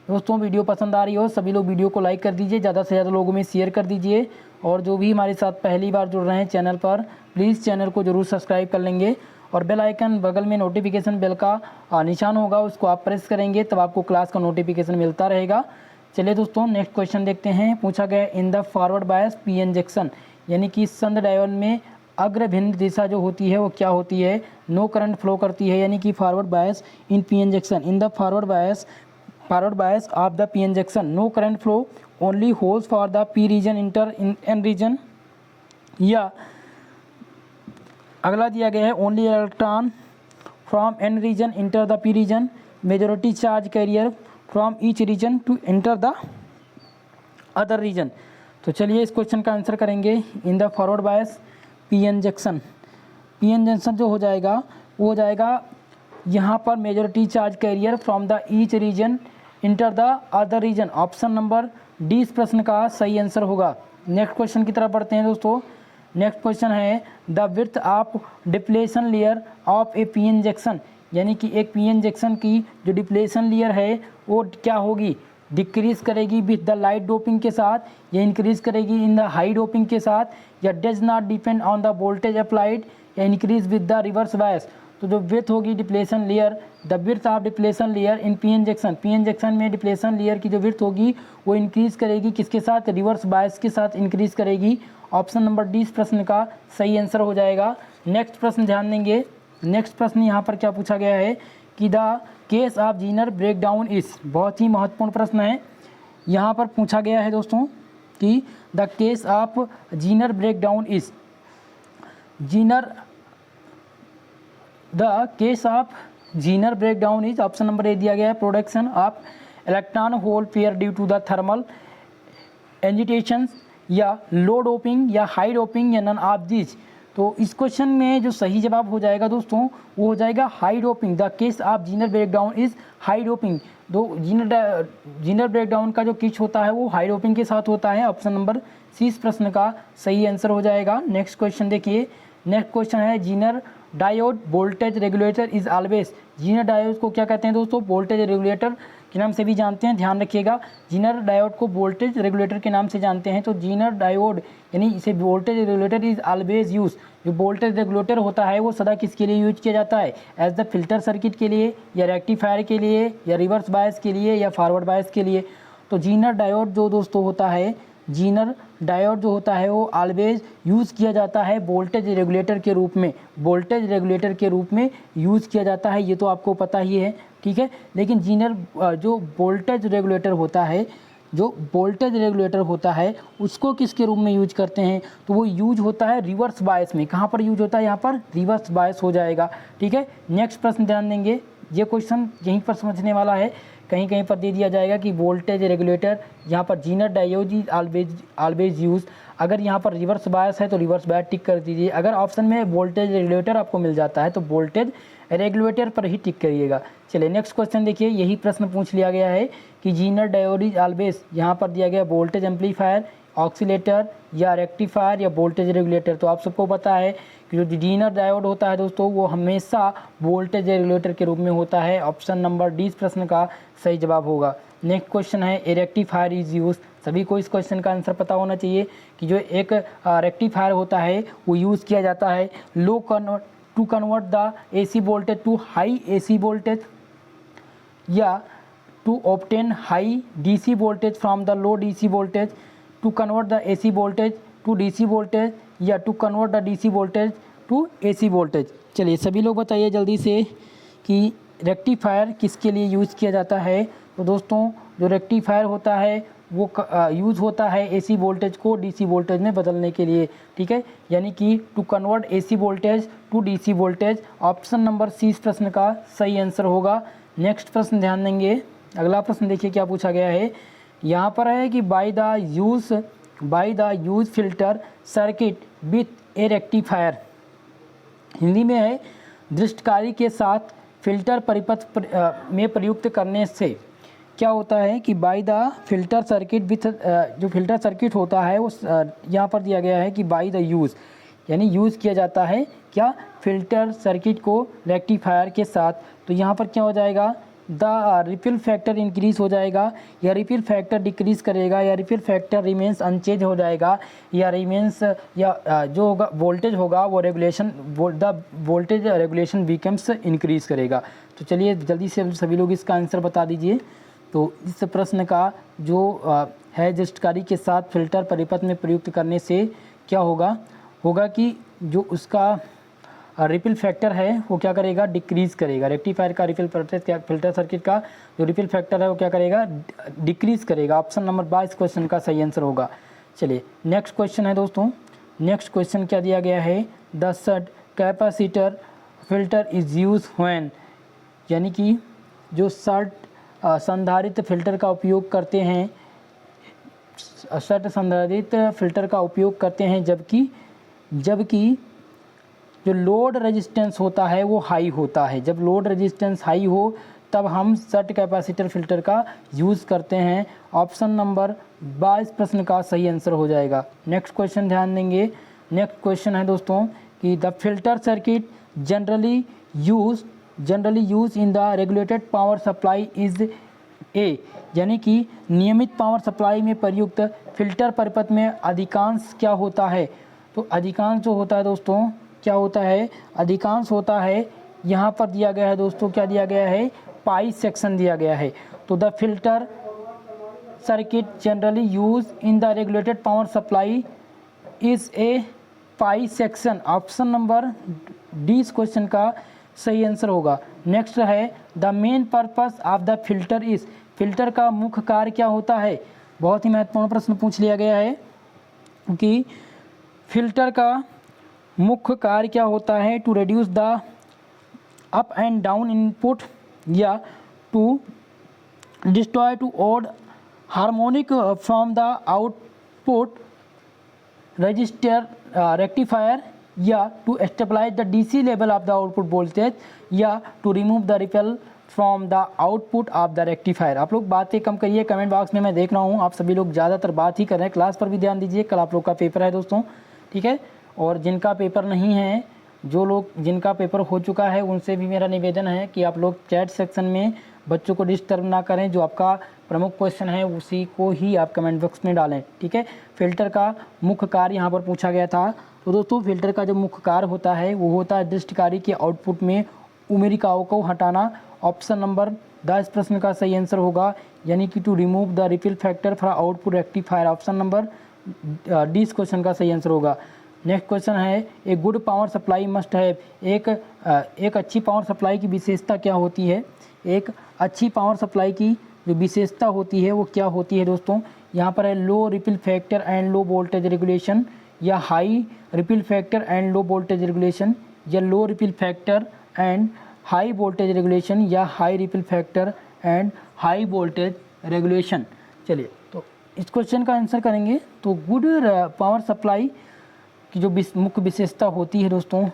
दोस्तों। वीडियो पसंद आ रही हो सभी लोग वीडियो को लाइक कर दीजिए, ज़्यादा से ज़्यादा लोगों में शेयर कर दीजिए, और जो भी हमारे साथ पहली बार जुड़ रहे हैं चैनल पर प्लीज़ चैनल को ज़रूर सब्सक्राइब कर लेंगे, और बेल आइकन बगल में नोटिफिकेशन बेल का निशान होगा उसको आप प्रेस करेंगे तब आपको क्लास का नोटिफिकेशन मिलता रहेगा। चलिए दोस्तों नेक्स्ट क्वेश्चन देखते हैं। पूछा गया इन the forward bias p injection, यानी कि संद डायोड में अग्रभिन्न दिशा जो होती है वो क्या होती है, नो करंट फ्लो करती है, यानी कि forward bias in P injection, in the forward bias of the p injection no current flow only holes for the p region enter in n region, या अगला दिया गया है only electron from n region enter the p region, majority charge carrier from each region to enter the other region. तो चलिए इस क्वेश्चन का आंसर करेंगे। In the forward bias p injection जो हो जाएगा वो हो जाएगा यहाँ पर majority charge carrier from the each region enter the other region. Option number D इस प्रश्न का सही आंसर होगा। नेक्स्ट क्वेश्चन की तरफ बढ़ते हैं दोस्तों। नेक्स्ट क्वेश्चन है the width of depletion layer of A P injection, यानी कि एक पी इंजेक्शन की जो डिप्लेशन लेयर है वो क्या होगी, डिक्रीज करेगी विद द लाइट डोपिंग के साथ, या इंक्रीज करेगी इन द हाई डोपिंग के साथ, या does not depend on the voltage applied, या increase with the reverse bias. तो जो विड्थ होगी depletion layer, the width of depletion layer in P injection में डिप्लेशन लेयर की जो विड्थ होगी वो इंक्रीज करेगी किसके साथ, रिवर्स बायस के साथ इंक्रीज करेगी। ऑप्शन नंबर डी इस प्रश्न का सही आंसर हो जाएगा। नेक्स्ट प्रश्न ध्यान देंगे। नेक्स्ट प्रश्न यहाँ पर क्या पूछा गया है कि the case of Zener breakdown is, बहुत ही महत्वपूर्ण प्रश्न है। यहाँ पर पूछा गया है दोस्तों कि the case of Zener breakdown is, the case of Zener breakdown is, option number A दिया गया है production of electron hole pair due to the thermal agitation, या लो डोपिंग, या हाई डोपिंग, या नन ऑफ दिस। तो इस क्वेश्चन में जो सही जवाब हो जाएगा दोस्तों वो हो जाएगा high doping. The case of Zener breakdown is high doping. दो जीनर ब्रेकडाउन का जो केस होता है वो हाई डोपिंग के साथ होता है। ऑप्शन नंबर सी इस प्रश्न का सही आंसर हो जाएगा। नेक्स्ट क्वेश्चन देखिए। नेक्स्ट क्वेश्चन है Zener diode voltage regulator is always, Zener diode को क्या कहते हैं दोस्तों, वोल्टेज रेगुलेटर के नाम से भी जानते हैं, ध्यान रखिएगा। जीनर डायोड को वोल्टेज रेगुलेटर के नाम से जानते हैं। तो जीनर डायोड यानी इसे voltage regulator is always use, जो वोल्टेज रेगुलेटर होता है वो सदा किसके लिए यूज किया जाता है, एज द फिल्टर सर्किट के लिए, या रेक्टिफायर के लिए, या रिवर्स बायस के लिए, या फॉरवर्ड बायस के लिए। तो जीनर डायोड जो दोस्तों होता है, जीनर डायोड जो होता है वो ऑलवेज यूज़ किया जाता है वोल्टेज रेगुलेटर के रूप में, वोल्टेज रेगुलेटर के रूप में यूज़ किया जाता है, ये तो आपको पता ही है, ठीक है। लेकिन जीनर जो वोल्टेज रेगुलेटर होता है, जो वोल्टेज रेगुलेटर होता है उसको किसके रूप में यूज करते हैं, तो वो यूज होता है रिवर्स बायस में। कहाँ पर यूज होता है, यहाँ पर रिवर्स बायस हो जाएगा। ठीक है, नेक्स्ट प्रश्न ध्यान देंगे, ये क्वेश्चन यहीं पर समझने वाला है, कहीं कहीं पर दे दिया जाएगा कि वोल्टेज रेगुलेटर, यहाँ पर Zener diode is always use. अगर यहाँ पर रिवर्स बायस है तो रिवर्स बायस टिक कर दीजिए। अगर ऑप्शन में वोल्टेज रेगुलेटर आपको मिल जाता है तो वोल्टेज रेगुलेटर पर ही टिक करिएगा। चलिए नेक्स्ट क्वेश्चन देखिए, यही प्रश्न पूछ लिया गया है कि जीनर डायोड इज ऑलवेज, यहाँ पर दिया गया वोल्टेज एम्पलीफायर, ऑक्सीलेटर या रेक्टिफायर या वोल्टेज रेगुलेटर। तो आप सबको पता है कि जो जीनर डायोड होता है दोस्तों वो हमेशा वोल्टेज रेगुलेटर के रूप में होता है। ऑप्शन नंबर डी इस प्रश्न का सही जवाब होगा। नेक्स्ट क्वेश्चन है ए रेक्टिफायर इज यूज। सभी को इस क्वेश्चन का आंसर पता होना चाहिए कि जो एक रेक्टिफायर होता है वो यूज़ किया जाता है to convert the AC voltage to high AC voltage या to obtain high DC voltage from the low DC voltage, to convert the AC voltage to DC voltage या to convert the DC voltage to AC voltage. चलिए सभी लोग बताइए जल्दी से कि रेक्टिफायर किसके लिए यूज़ किया जाता है। तो दोस्तों जो रेक्टिफायर होता है वो यूज़ होता है AC वोल्टेज को DC वोल्टेज में बदलने के लिए। ठीक है, यानी कि to convert AC voltage to DC voltage. Option number C इस प्रश्न का सही आंसर होगा। नेक्स्ट प्रश्न ध्यान देंगे, अगला प्रश्न देखिए क्या पूछा गया है। यहाँ पर है कि by the use filter circuit with a rectifier, Hindi में है दृष्टकारी के साथ फिल्टर परिपथ में प्रयुक्त करने से क्या होता है कि by the filter circuit with, जो फिल्टर सर्किट होता है वो यहाँ पर दिया गया है कि बाय द यूज़, यानी यूज़ किया जाता है क्या, फिल्टर सर्किट को रेक्टिफायर के साथ। तो यहाँ पर क्या हो जाएगा, द रिपिल फैक्टर इंक्रीज हो जाएगा या रिपिल फैक्टर डिक्रीज करेगा या रिपिल फैक्टर रिमेंस अनचेंज हो जाएगा या रिमेंस या जो होगा वोल्टेज होगा वो regulation the voltage regulation becomes increase करेगा। तो चलिए जल्दी से सभी लोग इसका आंसर बता दीजिए। तो इस प्रश्न का जो है दृष्टकारी के साथ फिल्टर परिपथ में प्रयुक्त करने से क्या होगा कि जो उसका रिपिल फैक्टर है वो क्या करेगा, डिक्रीज़ करेगा। रेक्टिफायर का रिपिल फिल्टर सर्किट का जो रिपिल फैक्टर है वो क्या करेगा, डिक्रीज़ करेगा। ऑप्शन नंबर 22 क्वेश्चन का सही आंसर होगा। चलिए नेक्स्ट क्वेश्चन है दोस्तों, नेक्स्ट क्वेश्चन क्या दिया गया है, the shunt capacitor filter is use when, यानी कि जो संधारित्र फिल्टर का उपयोग करते हैं, संधारित्र फिल्टर का उपयोग करते हैं जबकि जो लोड रेजिस्टेंस होता है वो हाई होता है। जब लोड रेजिस्टेंस हाई हो तब हम शंट कैपेसिटर फिल्टर का यूज़ करते हैं। ऑप्शन नंबर 22 प्रश्न का सही आंसर हो जाएगा। नेक्स्ट क्वेश्चन ध्यान देंगे, नेक्स्ट क्वेश्चन है दोस्तों कि the filter circuit generally use in the regulated power supply is a, यानी कि नियमित पावर सप्लाई में प्रयुक्त फिल्टर परिपथ में अधिकांश क्या होता है। तो अधिकांश जो होता है दोस्तों क्या होता है, अधिकांश होता है, यहाँ पर दिया गया है दोस्तों, क्या दिया गया है, पाई सेक्शन दिया गया है। तो the filter circuit generally use in the regulated power supply is a pi section. Option number D इस क्वेश्चन का सही आंसर होगा। नेक्स्ट है the main purpose of the filter is, filter का मुख्य कार्य क्या होता है। बहुत ही महत्वपूर्ण प्रश्न पूछ लिया गया है कि फिल्टर का मुख्य कार्य क्या होता है, to reduce the up and down input या to destroy to odd harmonic from the output register rectifier या to stabilise the DC level of the output voltage या to remove the ripple from the output of the rectifier. आप लोग बातें कम करिए कमेंट बॉक्स में, मैं देख रहा हूँ आप सभी लोग ज़्यादातर बात ही कर रहे हैं। क्लास पर भी ध्यान दीजिए, कल आप लोग का पेपर है दोस्तों, ठीक है। और जिनका पेपर नहीं है, जो लोग जिनका पेपर हो चुका है, उनसे भी मेरा निवेदन है कि आप लोग चैट सेक्शन में बच्चों को डिस्टर्ब ना करें। जो आपका प्रमुख क्वेश्चन है उसी को ही आप कमेंट बॉक्स में डालें, ठीक है। फिल्टर का मुख्य कार्य यहाँ पर पूछा गया था। तो दोस्तों फिल्टर का जो मुख्य कार्य होता है वो होता है दृष्टिकारी के आउटपुट में उमेरिकाओं को हटाना। ऑप्शन नंबर 10 प्रश्न का सही आंसर होगा, यानी कि to remove the ripple factor from output rectifier. Option number D इस क्वेश्चन का सही आंसर होगा। नेक्स्ट क्वेश्चन है a good power supply must have, एक अच्छी पावर सप्लाई की विशेषता क्या होती है। एक अच्छी पावर सप्लाई की जो विशेषता होती है वो क्या होती है दोस्तों, यहाँ पर है low ripple factor and low voltage regulation, या high ripple factor and low voltage regulation, या low ripple factor and high voltage regulation, या high ripple factor and high voltage regulation. चलिए तो इस क्वेश्चन का आंसर करेंगे। तो गुड पावर सप्लाई की जो मुख्य विशेषता होती है दोस्तों,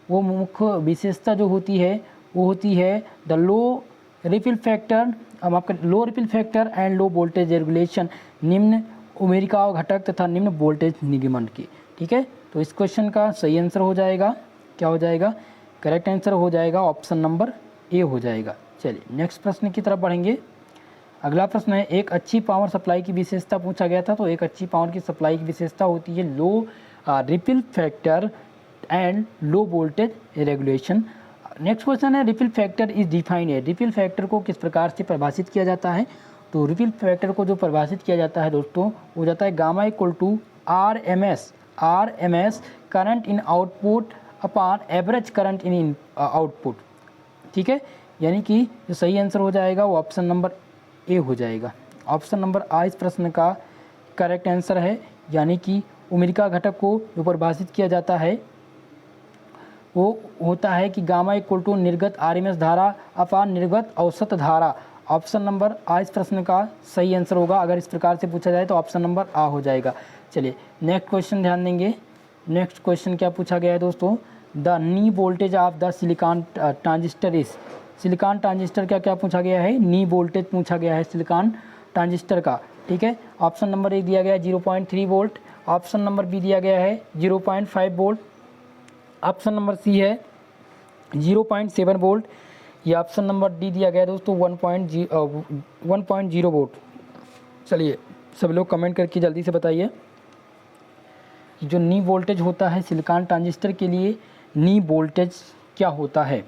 वो मुख्य विशेषता जो होती है वो होती है द लो रिपल फैक्टर, अब आपका low ripple factor and low voltage regulation, निम्न उमेरिका घटक तथा निम्न वोल्टेज निगमन की। ठीक है, तो इस क्वेश्चन का सही आंसर हो जाएगा, क्या हो जाएगा, करेक्ट आंसर हो जाएगा ऑप्शन नंबर ए हो जाएगा। चलिए नेक्स्ट प्रश्न की तरफ बढ़ेंगे। अगला प्रश्न है, एक अच्छी पावर सप्लाई की विशेषता पूछा गया था। तो एक अच्छी पावर की सप्लाई की विशेषता होती है low ripple factor and low voltage regulation. Next question है, रिपल फैक्टर इज डिफाइंड है। रिपल फैक्टर को किस प्रकार से परिभाषित किया जाता है। तो रिपल फैक्टर को जो परिभाषित किया जाता है दोस्तों, वो जाता है gamma equal to R M S current in output upon average current in output. ठीक है, यानी कि जो सही आंसर हो जाएगा वो ऑप्शन नंबर ए हो जाएगा। ऑप्शन नंबर आ इस प्रश्न का करेक्ट आंसर है, यानी कि उमेरिका घटक को जो परिभाषित किया जाता है वो होता है कि गामा इक्वल टू निर्गत आरएमएस धारा अपान निर्गत औसत धारा। ऑप्शन नंबर आ इस प्रश्न का सही आंसर होगा। अगर इस प्रकार से पूछा जाए तो ऑप्शन नंबर आ हो जाएगा। चलिए नेक्स्ट क्वेश्चन ध्यान देंगे। नेक्स्ट क्वेश्चन क्या पूछा गया है दोस्तों, the knee voltage of the silicon transistor is. Silicon transistor का क्या पूछा गया है, नी वोल्टेज पूछा गया है सिलिकॉन ट्रांजिस्टर का। ठीक है, ऑप्शन नंबर ए दिया गया है 0.3 वोल्ट, ऑप्शन नंबर बी दिया गया है 0.5 वोल्ट, ऑप्शन नंबर सी है 0.7 वोल्ट, या ऑप्शन नंबर डी दिया गया है दोस्तों 1.0 वोल्ट। चलिए सब लोग कमेंट करके जल्दी से बताइए कि जो नी वोल्टेज होता है सिलिकॉन ट्रांजिस्टर के लिए, नी वोल्टेज क्या होता है।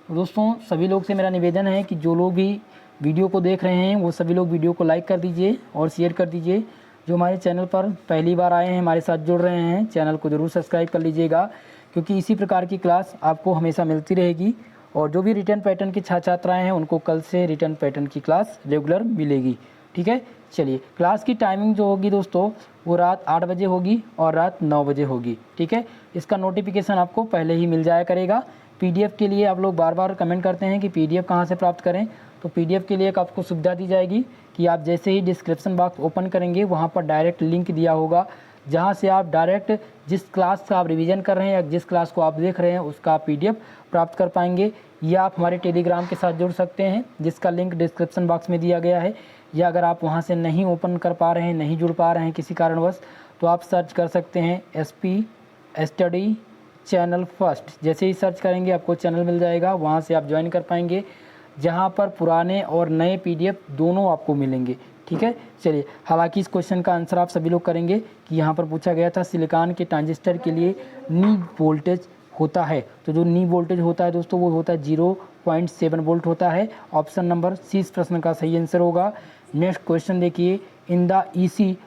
दोस्तों सभी लोग से मेरा निवेदन है कि जो लोग भी वीडियो को देख रहे हैं वो सभी लोग वीडियो को लाइक कर दीजिए और शेयर कर दीजिए। जो हमारे चैनल पर पहली बार आए हैं, हमारे साथ जुड़ रहे हैं, चैनल को ज़रूर सब्सक्राइब कर लीजिएगा, क्योंकि इसी प्रकार की क्लास आपको हमेशा मिलती रहेगी। और जो भी रिटर्न पैटर्न के छात्राएँ हैं उनको कल से रिटर्न पैटर्न की क्लास रेगुलर मिलेगी। ठीक है, चलिए क्लास की टाइमिंग जो होगी दोस्तों वो रात 8 बजे होगी और रात 9 बजे होगी। ठीक है, इसका नोटिफिकेशन आपको पहले ही मिल जाया करेगा। पीडीएफ के लिए आप लोग बार बार कमेंट करते हैं कि पीडीएफ कहाँ से प्राप्त करें। तो पीडीएफ के लिए एक आपको सुविधा दी जाएगी कि आप जैसे ही डिस्क्रिप्शन बॉक्स ओपन करेंगे वहाँ पर डायरेक्ट लिंक दिया होगा, जहाँ से आप डायरेक्ट जिस क्लास का आप रिवीजन कर रहे हैं या जिस क्लास को आप देख रहे हैं उसका पीडीएफ प्राप्त कर पाएंगे। या आप हमारे टेलीग्राम के साथ जुड़ सकते हैं जिसका लिंक डिस्क्रिप्शन बॉक्स में दिया गया है। या अगर आप वहाँ से नहीं ओपन कर पा रहे हैं, नहीं जुड़ पा रहे हैं किसी कारणवश, तो आप सर्च कर सकते हैं SP स्टडी चैनल फर्स्ट। जैसे ही सर्च करेंगे आपको चैनल मिल जाएगा, वहाँ से आप ज्वाइन कर पाएंगे, जहाँ पर पुराने और नए पीडीएफ दोनों आपको मिलेंगे। ठीक है, चलिए हालांकि इस क्वेश्चन का आंसर आप सभी लोग करेंगे कि यहाँ पर पूछा गया था सिलिकॉन के ट्रांजिस्टर के लिए नी वोल्टेज होता है। तो जो नी वोल्टेज होता है दोस्तों वो होता है 0.7 वोल्ट होता है। ऑप्शन नंबर सी इस प्रश्न का सही आंसर होगा। नेक्स्ट क्वेश्चन देखिए, in the EC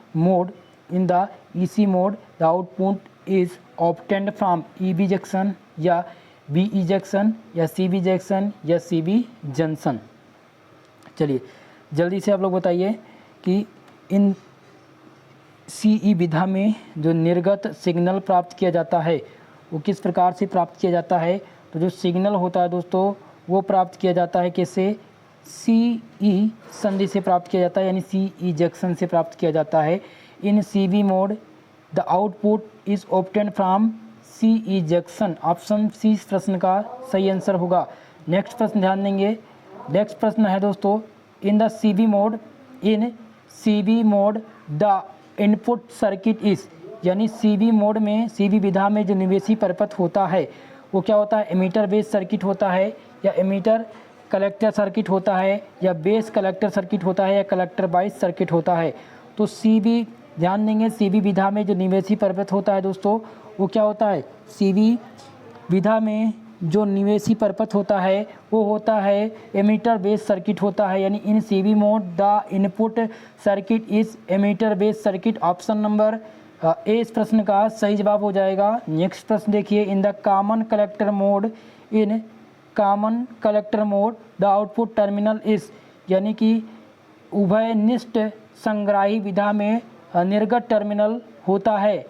mode the output is obtained from EB junction या BE जंक्शन या CB जंक्शन या CB जंक्शन। चलिए जल्दी से आप लोग बताइए कि इन CE विधा में जो निर्गत सिग्नल प्राप्त किया जाता है वो किस प्रकार से प्राप्त किया जाता है। तो जो सिग्नल होता है दोस्तों वो प्राप्त किया जाता है कैसे, CE संधि से प्राप्त किया जाता है, यानी CE जंक्शन से प्राप्त किया जाता है। In CB mode the output is obtained from CE junction. Option C इस प्रश्न का सही आंसर होगा। नेक्स्ट प्रश्न ध्यान देंगे। नेक्स्ट प्रश्न है दोस्तों, इन CB mode the input circuit is, यानी CB मोड में, CB विधा में जो निवेशी परिपथ होता है वो क्या होता है, एमीटर बेस सर्किट होता है या एमीटर कलेक्टर सर्किट होता है या बेस कलेक्टर सर्किट होता है या कलेक्टर बाइस सर्किट होता है। तो CB ध्यान देंगे, CB विधा में जो निवेशी परिपथ होता है दोस्तों वो क्या होता है, CB विधा में जो निवेशी परिपथ होता है वो होता है एमीटर बेस सर्किट होता है। यानी in CB mode the input circuit is emitter base circuit. Option number A इस प्रश्न का सही जवाब हो जाएगा। नेक्स्ट प्रश्न देखिए, इन the common collector mode the output terminal is, यानी कि उभयनिष्ठ संग्राही विधा में निर्गत टर्मिनल होता है?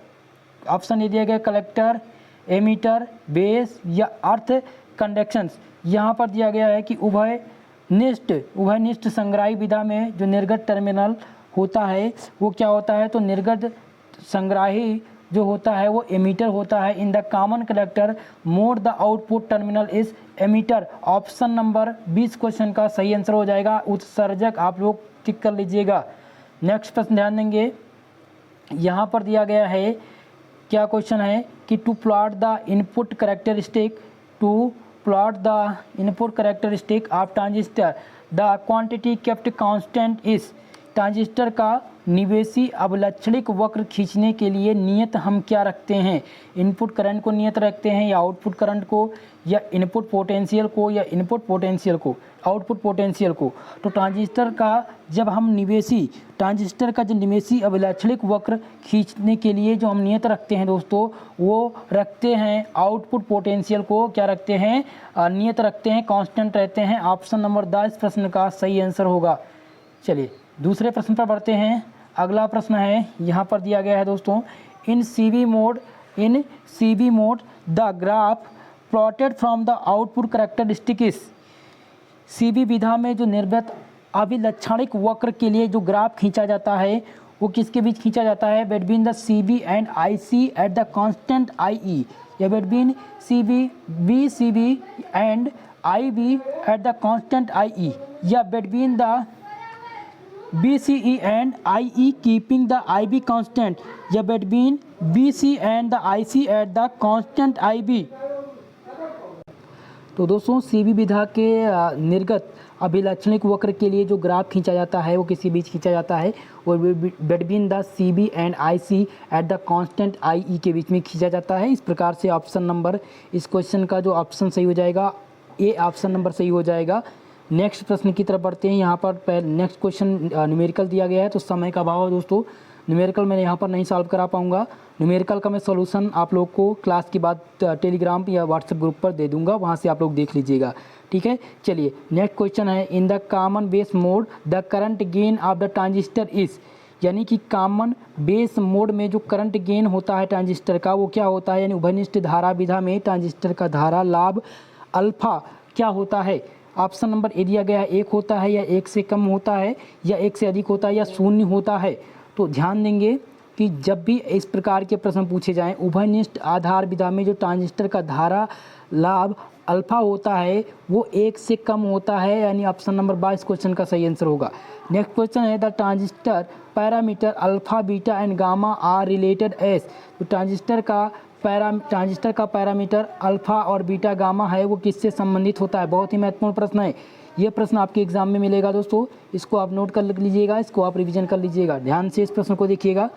ऑप्शन ये दिया गया कलेक्टर, एमीटर, बेस या अर्थ कंडक्शंस। यहाँ पर दिया गया है कि उभयनिष्ठ संग्राही विधा में जो निर्गत टर्मिनल होता है वो क्या होता है? तो निर्गत संग्राही जो होता है वो एमीटर होता है। In the common collector mode the output terminal is emitter. Option number 20 question का सही आंसर हो जाएगा। उत्सर्जक आप लोग टिक कर लीजिएगा। नेक्स्ट प्रश्न ध्यान देंगे, यहाँ पर दिया गया है क्या क्वेश्चन है कि to plot the input characteristic of transistor the quantity kept constant is. Transistor का निवेशी अभिलक्षणिक वक्र खींचने के लिए नियत हम क्या रखते हैं? इनपुट करंट को नियत रखते हैं या आउटपुट करंट को या इनपुट पोटेंशियल को या आउटपुट पोटेंशियल को? तो ट्रांजिस्टर का जो निवेशी अभिलक्षणिक वक्र खींचने के लिए जो हम नियत रखते हैं दोस्तों, वो रखते हैं आउटपुट पोटेंशियल को क्या रखते हैं? नियत रखते हैं, कांस्टेंट रहते हैं। ऑप्शन नंबर 10 प्रश्न का सही आंसर होगा। चलिए दूसरे प्रश्न पर बढ़ते हैं। अगला प्रश्न है, यहाँ पर दिया गया है दोस्तों, in CV mode the graph plotted from the output characteristic is. CV विधा में जो निर्गत अभिलक्षणिक वक्र के लिए जो ग्राफ खींचा जाता है वो किसके बीच खींचा जाता है? Between the CB and IC at the constant I, या between CB and IB at the constant I, या between the BCE and IE keeping the IB constant, या between BC and the IC at the constant IB। तो दोस्तों सीवी विधा के निर्गत अभिलक्षणिक वक्र के लिए जो ग्राफ खींचा जाता है वो किसी बीच खींचा जाता है, और between the CB and IC eight the constant IE के बीच में खींचा जाता है। इस प्रकार से ऑप्शन नंबर, इस क्वेश्चन का जो ऑप्शन सही हो जाएगा, ए ऑप्शन नंबर सही हो जाएगा। नेक्स्ट प्रश्न की तरफ बढ़ते हैं। यहाँ पर नेक्स्ट क्वेश्चन न्यूमेरिकल दिया गया है, तो समय का अभाव है दोस्तों, न्यूमेरिकल मैं यहाँ पर नहीं सॉल्व करा पाऊँगा। न्यूमेरिकल का मैं सॉल्यूशन आप लोग को क्लास के बाद टेलीग्राम या व्हाट्सएप ग्रुप पर दे दूँगा, वहाँ से आप लोग देख लीजिएगा, ठीक है। चलिए नेक्स्ट क्वेश्चन है, in the common base mode the current gain of the transistor is. यानी कि कॉमन बेस मोड में जो करंट गेन होता है ट्रांजिस्टर का वो क्या होता है? यानी उभयनिष्ठ धारा विधा में ट्रांजिस्टर का धारा लाभ अल्फा क्या होता है? ऑप्शन नंबर ए दिया गया है, 1 होता है, या 1 से कम होता है, या 1 से अधिक होता है, या 0 होता है। तो ध्यान देंगे कि जब भी इस प्रकार के प्रश्न पूछे जाएं, उभयनिष्ठ आधार विधा में जो ट्रांजिस्टर का धारा लाभ अल्फा होता है वो 1 से कम होता है, यानी ऑप्शन नंबर 22 क्वेश्चन का सही आंसर होगा। नेक्स्ट क्वेश्चन है, the transistor parameter alpha beta and gamma are related as. तो ट्रांजिस्टर का पैरामीटर अल्फा और बीटा गामा है वो किससे संबंधित होता है? बहुत ही महत्वपूर्ण प्रश्न है, ये प्रश्न आपके एग्जाम में मिलेगा दोस्तों, इसको आप नोट कर लीजिएगा, इसको आप रिवीजन कर लीजिएगा। ध्यान से इस प्रश्न को देखिएगा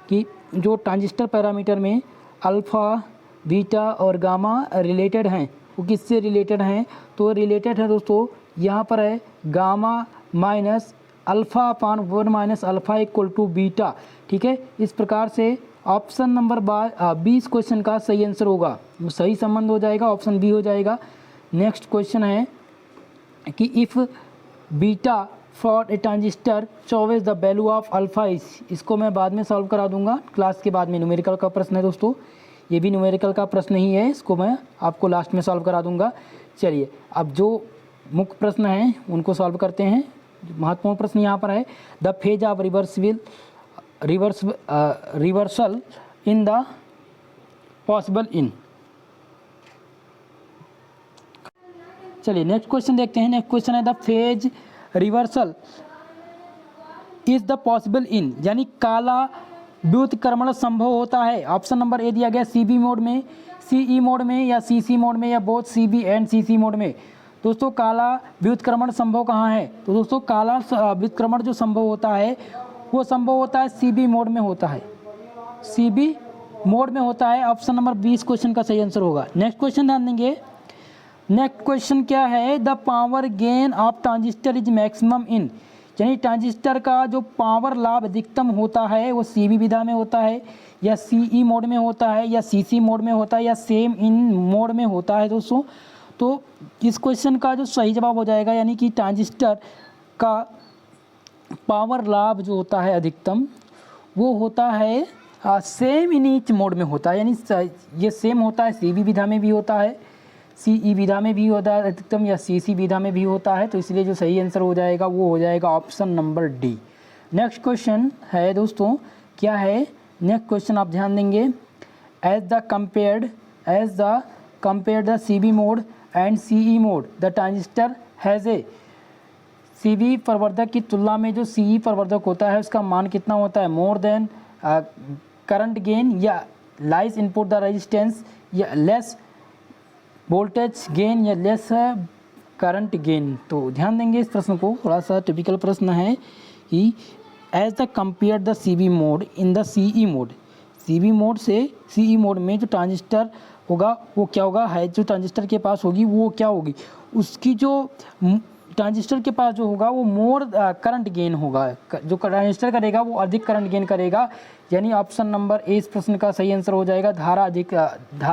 कि जो ट्रांजिस्टर पैरामीटर में अल्फा, बीटा और गामा रिलेटेड हैं वो किससे रिलेटेड हैं? तो रिलेटेड है दोस्तों, यहाँ पर है gamma minus alpha upon 1 minus alpha equal to beta, ठीक है। इस प्रकार से ऑप्शन नंबर 20 क्वेश्चन का सही आंसर होगा, सही संबंध हो जाएगा, ऑप्शन बी हो जाएगा। नेक्स्ट क्वेश्चन है कि if beta for a transistor shows the value of alpha is. इसको मैं बाद में सॉल्व करा दूंगा क्लास के बाद में, न्यूमेरिकल का प्रश्न है दोस्तों, ये भी न्यूमेरिकल का प्रश्न ही है, इसको मैं आपको लास्ट में सॉल्व करा दूंगा। चलिए अब जो मुख्य प्रश्न हैं उनको सॉल्व करते हैं। महत्वपूर्ण प्रश्न यहाँ पर है, the phase of reversal in the possible in. चलिए नेक्स्ट क्वेश्चन देखते हैं। नेक्स्ट क्वेश्चन है, the phase reversal is the possible in, यानी काला व्युत्क्रमण संभव होता है। ऑप्शन नंबर ए दिया गया सीबी मोड में, सीई मोड में, या सीसी मोड में, या both CB and CC mode में। दोस्तों काला व्युत्क्रमण संभव कहाँ है? तो दोस्तों काला व्युत्क्रमण जो संभव होता है वो संभव होता है सीबी मोड में होता है, सीबी मोड में होता है। ऑप्शन नंबर 20 क्वेश्चन का सही आंसर होगा। नेक्स्ट क्वेश्चन ध्यान देंगे। नेक्स्ट क्वेश्चन क्या है, the power gain of transistor is maximum in, यानी ट्रांजिस्टर का जो पावर लाभ अधिकतम होता है वो सीबी विधा में होता है, या सीई मोड में होता है, या सीसी मोड में होता है, या सेम इन मोड में होता है दोस्तों। तो इस क्वेश्चन का जो सही जवाब हो जाएगा, यानी कि ट्रांजिस्टर का पावर लाभ जो होता है अधिकतम वो होता है सेम इन ईच मोड में होता है, यानी ये सेम होता है, सी विधा में भी होता है, सी विधा में भी होता है अधिकतम, या सी विधा में भी होता है। तो इसलिए जो सही आंसर हो जाएगा वो हो जाएगा option number D. Next question है दोस्तों, क्या है नेक्स्ट क्वेश्चन, आप ध्यान देंगे। As the compare the C mode and C mode the transistor has a C प्रवर्धक की तुलना में जो सी प्रवर्धक होता है उसका मान कितना होता है, मोर देन करंट गेन, या लाइस इनपुट द रेजिस्टेंस, या लेस वोल्टेज गेन, या लेस करंट गेन। तो ध्यान देंगे इस प्रश्न को, थोड़ा सा टिपिकल प्रश्न है कि as the compare the C mode in the C mode, C mode से सी मोड में जो ट्रांजिस्टर होगा वो क्या होगा, है जो ट्रांजिस्टर के पास होगी वो क्या होगी, उसकी जो ट्रांजिस्टर के पास जो होगा वो मोर करंट गेन होगा, जो ट्रांजिस्टर करेगा वो अधिक करंट गेन करेगा, यानी ऑप्शन नंबर ए इस प्रश्न का सही आंसर हो जाएगा। धारा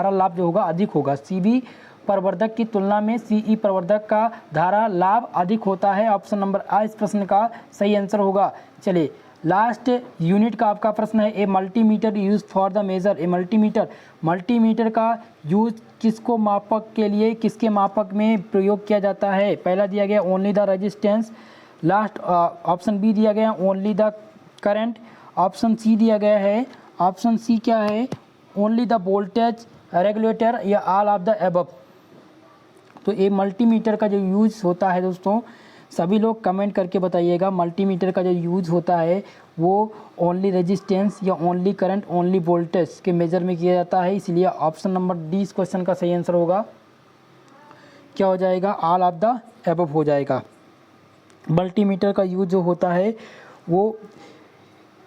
लाभ जो होगा अधिक होगा, सी प्रवर्धक की तुलना में सी प्रवर्धक का धारा लाभ अधिक होता है। ऑप्शन नंबर आ इस प्रश्न का सही आंसर होगा। चलिए लास्ट यूनिट का आपका प्रश्न है, a multimeter use for the measure, a multimeter का यूज किसको मापक के लिए, किसके मापक में प्रयोग किया जाता है। पहला दिया गया only the resistance, last option B दिया गया only the current, option C दिया गया है, ऑप्शन सी क्या है, ओनली द वोल्टेज रेगुलेटर, या ऑल ऑफ द एबव। तो ये मल्टीमीटर का जो यूज होता है दोस्तों, सभी लोग कमेंट करके बताइएगा, मल्टीमीटर का जो यूज होता है वो ओनली रेजिस्टेंस या ओनली करंट ओनली वोल्टेज के मेजर में किया जाता है। इसलिए ऑप्शन नंबर डी इस क्वेश्चन का सही आंसर होगा, क्या हो जाएगा, ऑल ऑफ द एबव हो जाएगा। मल्टीमीटर का यूज जो होता है वो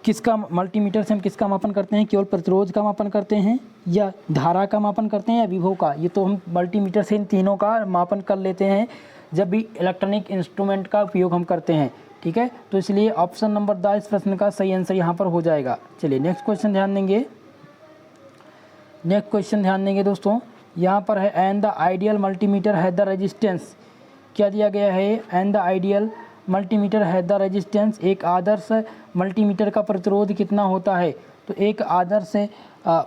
किसका, मल्टीमीटर से हम किसका मापन करते हैं, केवल प्रतिरोध का मापन करते हैं, या धारा का मापन करते हैं, या विभव का। ये तो हम मल्टीमीटर से इन तीनों का मापन कर लेते हैं जब भी इलेक्ट्रॉनिक इंस्ट्रूमेंट का उपयोग हम करते हैं, ठीक है। तो इसलिए ऑप्शन नंबर द इस प्रश्न का सही आंसर यहाँ पर हो जाएगा। चलिए नेक्स्ट क्वेश्चन ध्यान देंगे, दोस्तों, यहाँ पर है एंड द आइडियल मल्टीमीटर है द रेजिस्टेंस, क्या दिया गया है, एंड द आइडियल मल्टीमीटर है द रेजिस्टेंस, एक आदर्श मल्टीमीटर का प्रतिरोध कितना होता है। तो एक आदर्श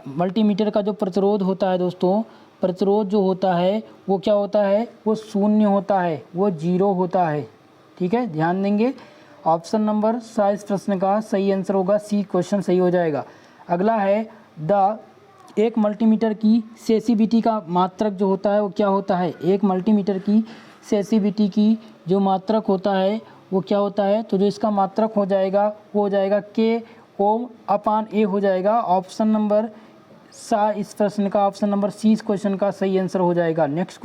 मल्टीमीटर का जो प्रतिरोध होता है दोस्तों, प्रतिरोध जो होता है वो क्या होता है, वो शून्य होता है, वो जीरो होता है, ठीक है, ध्यान देंगे। ऑप्शन नंबर सा इस प्रश्न का सही आंसर होगा, सी क्वेश्चन सही हो जाएगा। अगला है एक मल्टीमीटर की सेसिबिलिटी का मात्रक जो होता है वो क्या होता है, एक मल्टीमीटर की सेसिबिलिटी की जो मात्रक होता है वो क्या होता है। तो जो इसका मात्रक हो जाएगा वो हो जाएगा के ओम अपान ए हो जाएगा। ऑप्शन नंबर सा इस प्रश्न का, ऑप्शन नंबर सी इस क्वेश्चन का सही आंसर हो जाएगा। नेक्स्ट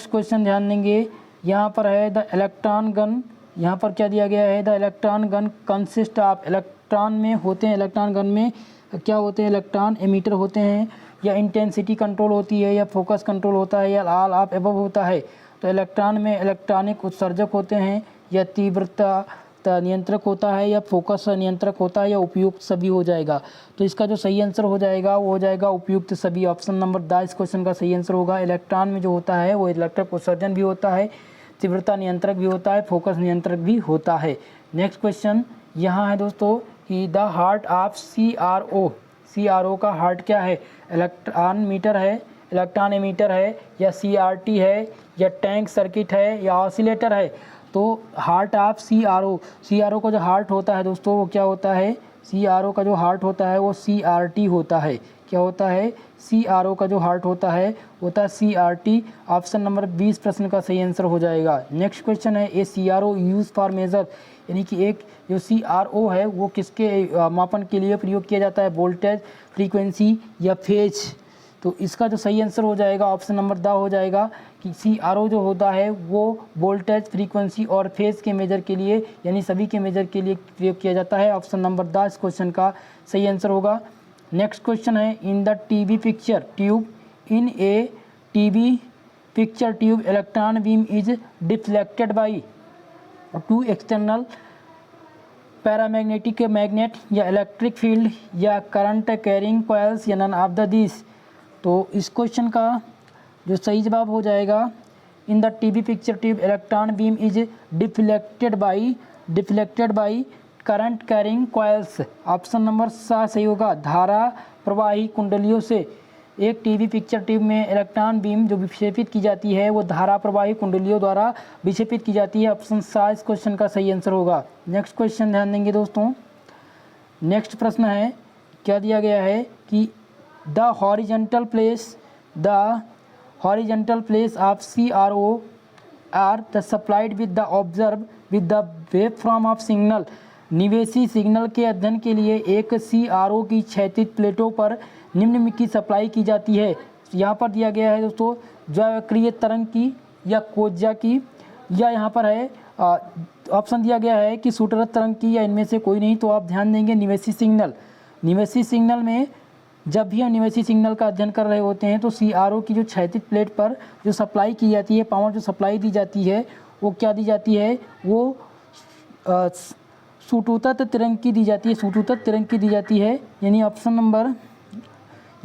क्वेश्चन ध्यान देंगे, यहाँ पर है द इलेक्ट्रॉन गन, यहाँ पर क्या दिया गया है, the electron gun consist of, electron में होते हैं, इलेक्ट्रॉन गन में क्या होते हैं, इलेक्ट्रॉन एमीटर होते हैं, या इंटेंसिटी कंट्रोल होती है, या फोकस कंट्रोल होता है, या ऑल ऑफ एबव होता है। तो इलेक्ट्रॉन में इलेक्ट्रॉनिक उत्सर्जक होते हैं, या तीव्रता नियंत्रक होता है, या फोकस नियंत्रक होता है, या उपयुक्त सभी हो जाएगा। तो इसका जो सही आंसर हो जाएगा वो हो जाएगा उपयुक्त सभी। ऑप्शन नंबर द इस क्वेश्चन का सही आंसर होगा। इलेक्ट्रॉन में जो होता है वो इलेक्ट्रिक उत्सर्जन भी होता है, तीव्रता नियंत्रक भी होता है, फोकस नियंत्रक भी होता है। नेक्स्ट क्वेश्चन यहाँ है दोस्तों कि द हार्ट ऑफ CRO का हार्ट क्या है, इलेक्ट्रॉन मीटर है, इलेक्ट्रॉन एमीटर है, या CRT है, या टैंक सर्किट है, या ऑसिलेटर है। तो हार्ट ऑफ CRO का जो हार्ट होता है दोस्तों वो क्या होता है, CRO का जो हार्ट होता है वो CRT होता है। क्या होता है, CRO का जो हार्ट होता है CRT। ऑप्शन नंबर 20 प्रश्न का सही आंसर हो जाएगा। नेक्स्ट क्वेश्चन है ए CRO यूज फॉर मेजर, यानी कि एक जो CRO है वो किसके मापन के लिए प्रयोग किया जाता है, वोल्टेज, फ्रीक्वेंसी, या फेज। तो इसका जो सही आंसर हो जाएगा ऑप्शन नंबर द हो जाएगा कि CRO जो होता है वो वोल्टेज, फ्रीक्वेंसी और फेज के मेजर के लिए, यानी सभी के मेजर के लिए प्रयोग किया जाता है। ऑप्शन नंबर द इस क्वेश्चन का सही आंसर होगा। नेक्स्ट क्वेश्चन है in the TV picture tube, in A TV picture tube electron beam is deflected by two external paramagnetic magnet, या इलेक्ट्रिक फील्ड, या करंट कैरिंग कॉइल्स, या नन ऑफ द दिस। तो इस क्वेश्चन का जो सही जवाब हो जाएगा in the TV picture tube electron beam is deflected by deflected by current carrying coils. Option number सा सही होगा। धारा प्रवाही कुंडलियों से एक टीवी पिक्चर ट्यूब में इलेक्ट्रॉन बीम जो विक्षेपित की जाती है वो धारा प्रवाही कुंडलियों द्वारा विक्षेपित की जाती है। ऑप्शन सा इस क्वेश्चन का सही आंसर होगा। नेक्स्ट क्वेश्चन ध्यान देंगे दोस्तों। नेक्स्ट प्रश्न है, क्या दिया गया है कि the horizontal place of CRO are the supplied with the observe with the wave from of signal. निवेशी सिग्नल के अध्ययन के लिए एक CRO की क्षैतिज प्लेटों पर निम्न की सप्लाई की जाती है। यहाँ पर दिया गया है दोस्तों ज्यावक्रिय तरंग की या कोज्या की, या यहाँ पर है ऑप्शन दिया गया है कि शूटरत तरंग की, या इनमें से कोई नहीं। तो आप ध्यान देंगे निवेशी सिग्नल में जब भी हम निवेशी सिग्नल का अध्ययन कर रहे होते हैं तो CRO की जो क्षैतिज प्लेट पर जो सप्लाई की जाती है, पावर जो सप्लाई दी जाती है वो क्या दी जाती है, वो सूटुतत तरंग की दी जाती है। यानी ऑप्शन नंबर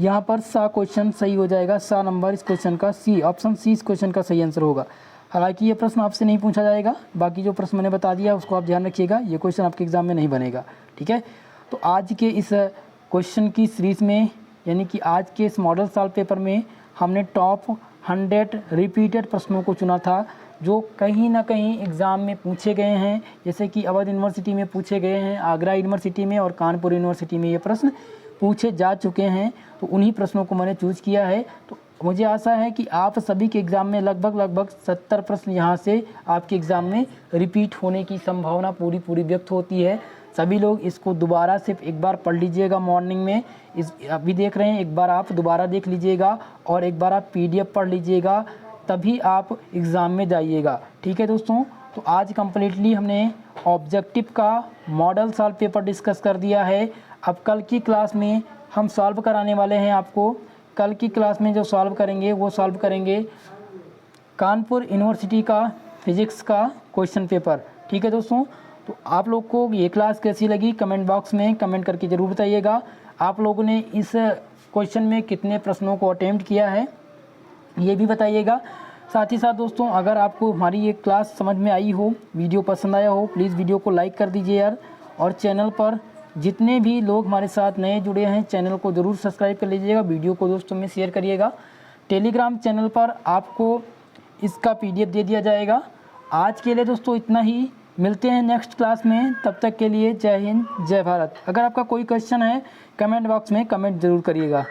यहाँ पर सा क्वेश्चन सही हो जाएगा। सा नंबर इस क्वेश्चन का सी, ऑप्शन सी इस क्वेश्चन का सही आंसर होगा। हालांकि ये प्रश्न आपसे नहीं पूछा जाएगा, बाकी जो प्रश्न मैंने बता दिया उसको आप ध्यान रखिएगा, ये क्वेश्चन आपके एग्जाम में नहीं बनेगा, ठीक है। तो आज के इस क्वेश्चन की सीरीज़ में, यानी कि आज के इस मॉडल साल पेपर में हमने टॉप 100 रिपीटेड प्रश्नों को चुना था जो कहीं ना कहीं एग्ज़ाम में पूछे गए हैं। जैसे कि अवध यूनिवर्सिटी में पूछे गए हैं, आगरा यूनिवर्सिटी में और कानपुर यूनिवर्सिटी में ये प्रश्न पूछे जा चुके हैं। तो उन्हीं प्रश्नों को मैंने चूज़ किया है। तो मुझे आशा है कि आप सभी के एग्ज़ाम में लगभग 70 प्रश्न यहाँ से आपके एग्ज़ाम में रिपीट होने की संभावना पूरी व्यक्त होती है। सभी लोग इसको दोबारा सिर्फ एक बार पढ़ लीजिएगा मॉर्निंग में, इस अभी देख रहे हैं एक बार आप दोबारा देख लीजिएगा और एक बार आप PDF पढ़ लीजिएगा, तभी आप एग्ज़ाम में जाइएगा, ठीक है दोस्तों। तो आज कंप्लीटली हमने ऑब्जेक्टिव का मॉडल साल पेपर डिस्कस कर दिया है। अब कल की क्लास में हम सॉल्व कराने वाले हैं आपको। कल की क्लास में जो सॉल्व करेंगे वो सॉल्व करेंगे कानपुर यूनिवर्सिटी का फिज़िक्स का क्वेश्चन पेपर, ठीक है दोस्तों। तो आप लोग को ये क्लास कैसी लगी कमेंट बॉक्स में कमेंट करके ज़रूर बताइएगा। आप लोगों ने इस क्वेश्चन में कितने प्रश्नों को अटेम्प्ट किया है ये भी बताइएगा। साथ ही साथ दोस्तों, अगर आपको हमारी ये क्लास समझ में आई हो, वीडियो पसंद आया हो, प्लीज़ वीडियो को लाइक कर दीजिए यार। और चैनल पर जितने भी लोग हमारे साथ नए जुड़े हैं चैनल को ज़रूर सब्सक्राइब कर लीजिएगा, वीडियो को दोस्तों में शेयर करिएगा। टेलीग्राम चैनल पर आपको इसका PDF दे दिया जाएगा। आज के लिए दोस्तों इतना ही, मिलते हैं नेक्स्ट क्लास में, तब तक के लिए जय हिंद जय भारत। अगर आपका कोई क्वेश्चन है कमेंट बॉक्स में कमेंट ज़रूर करिएगा।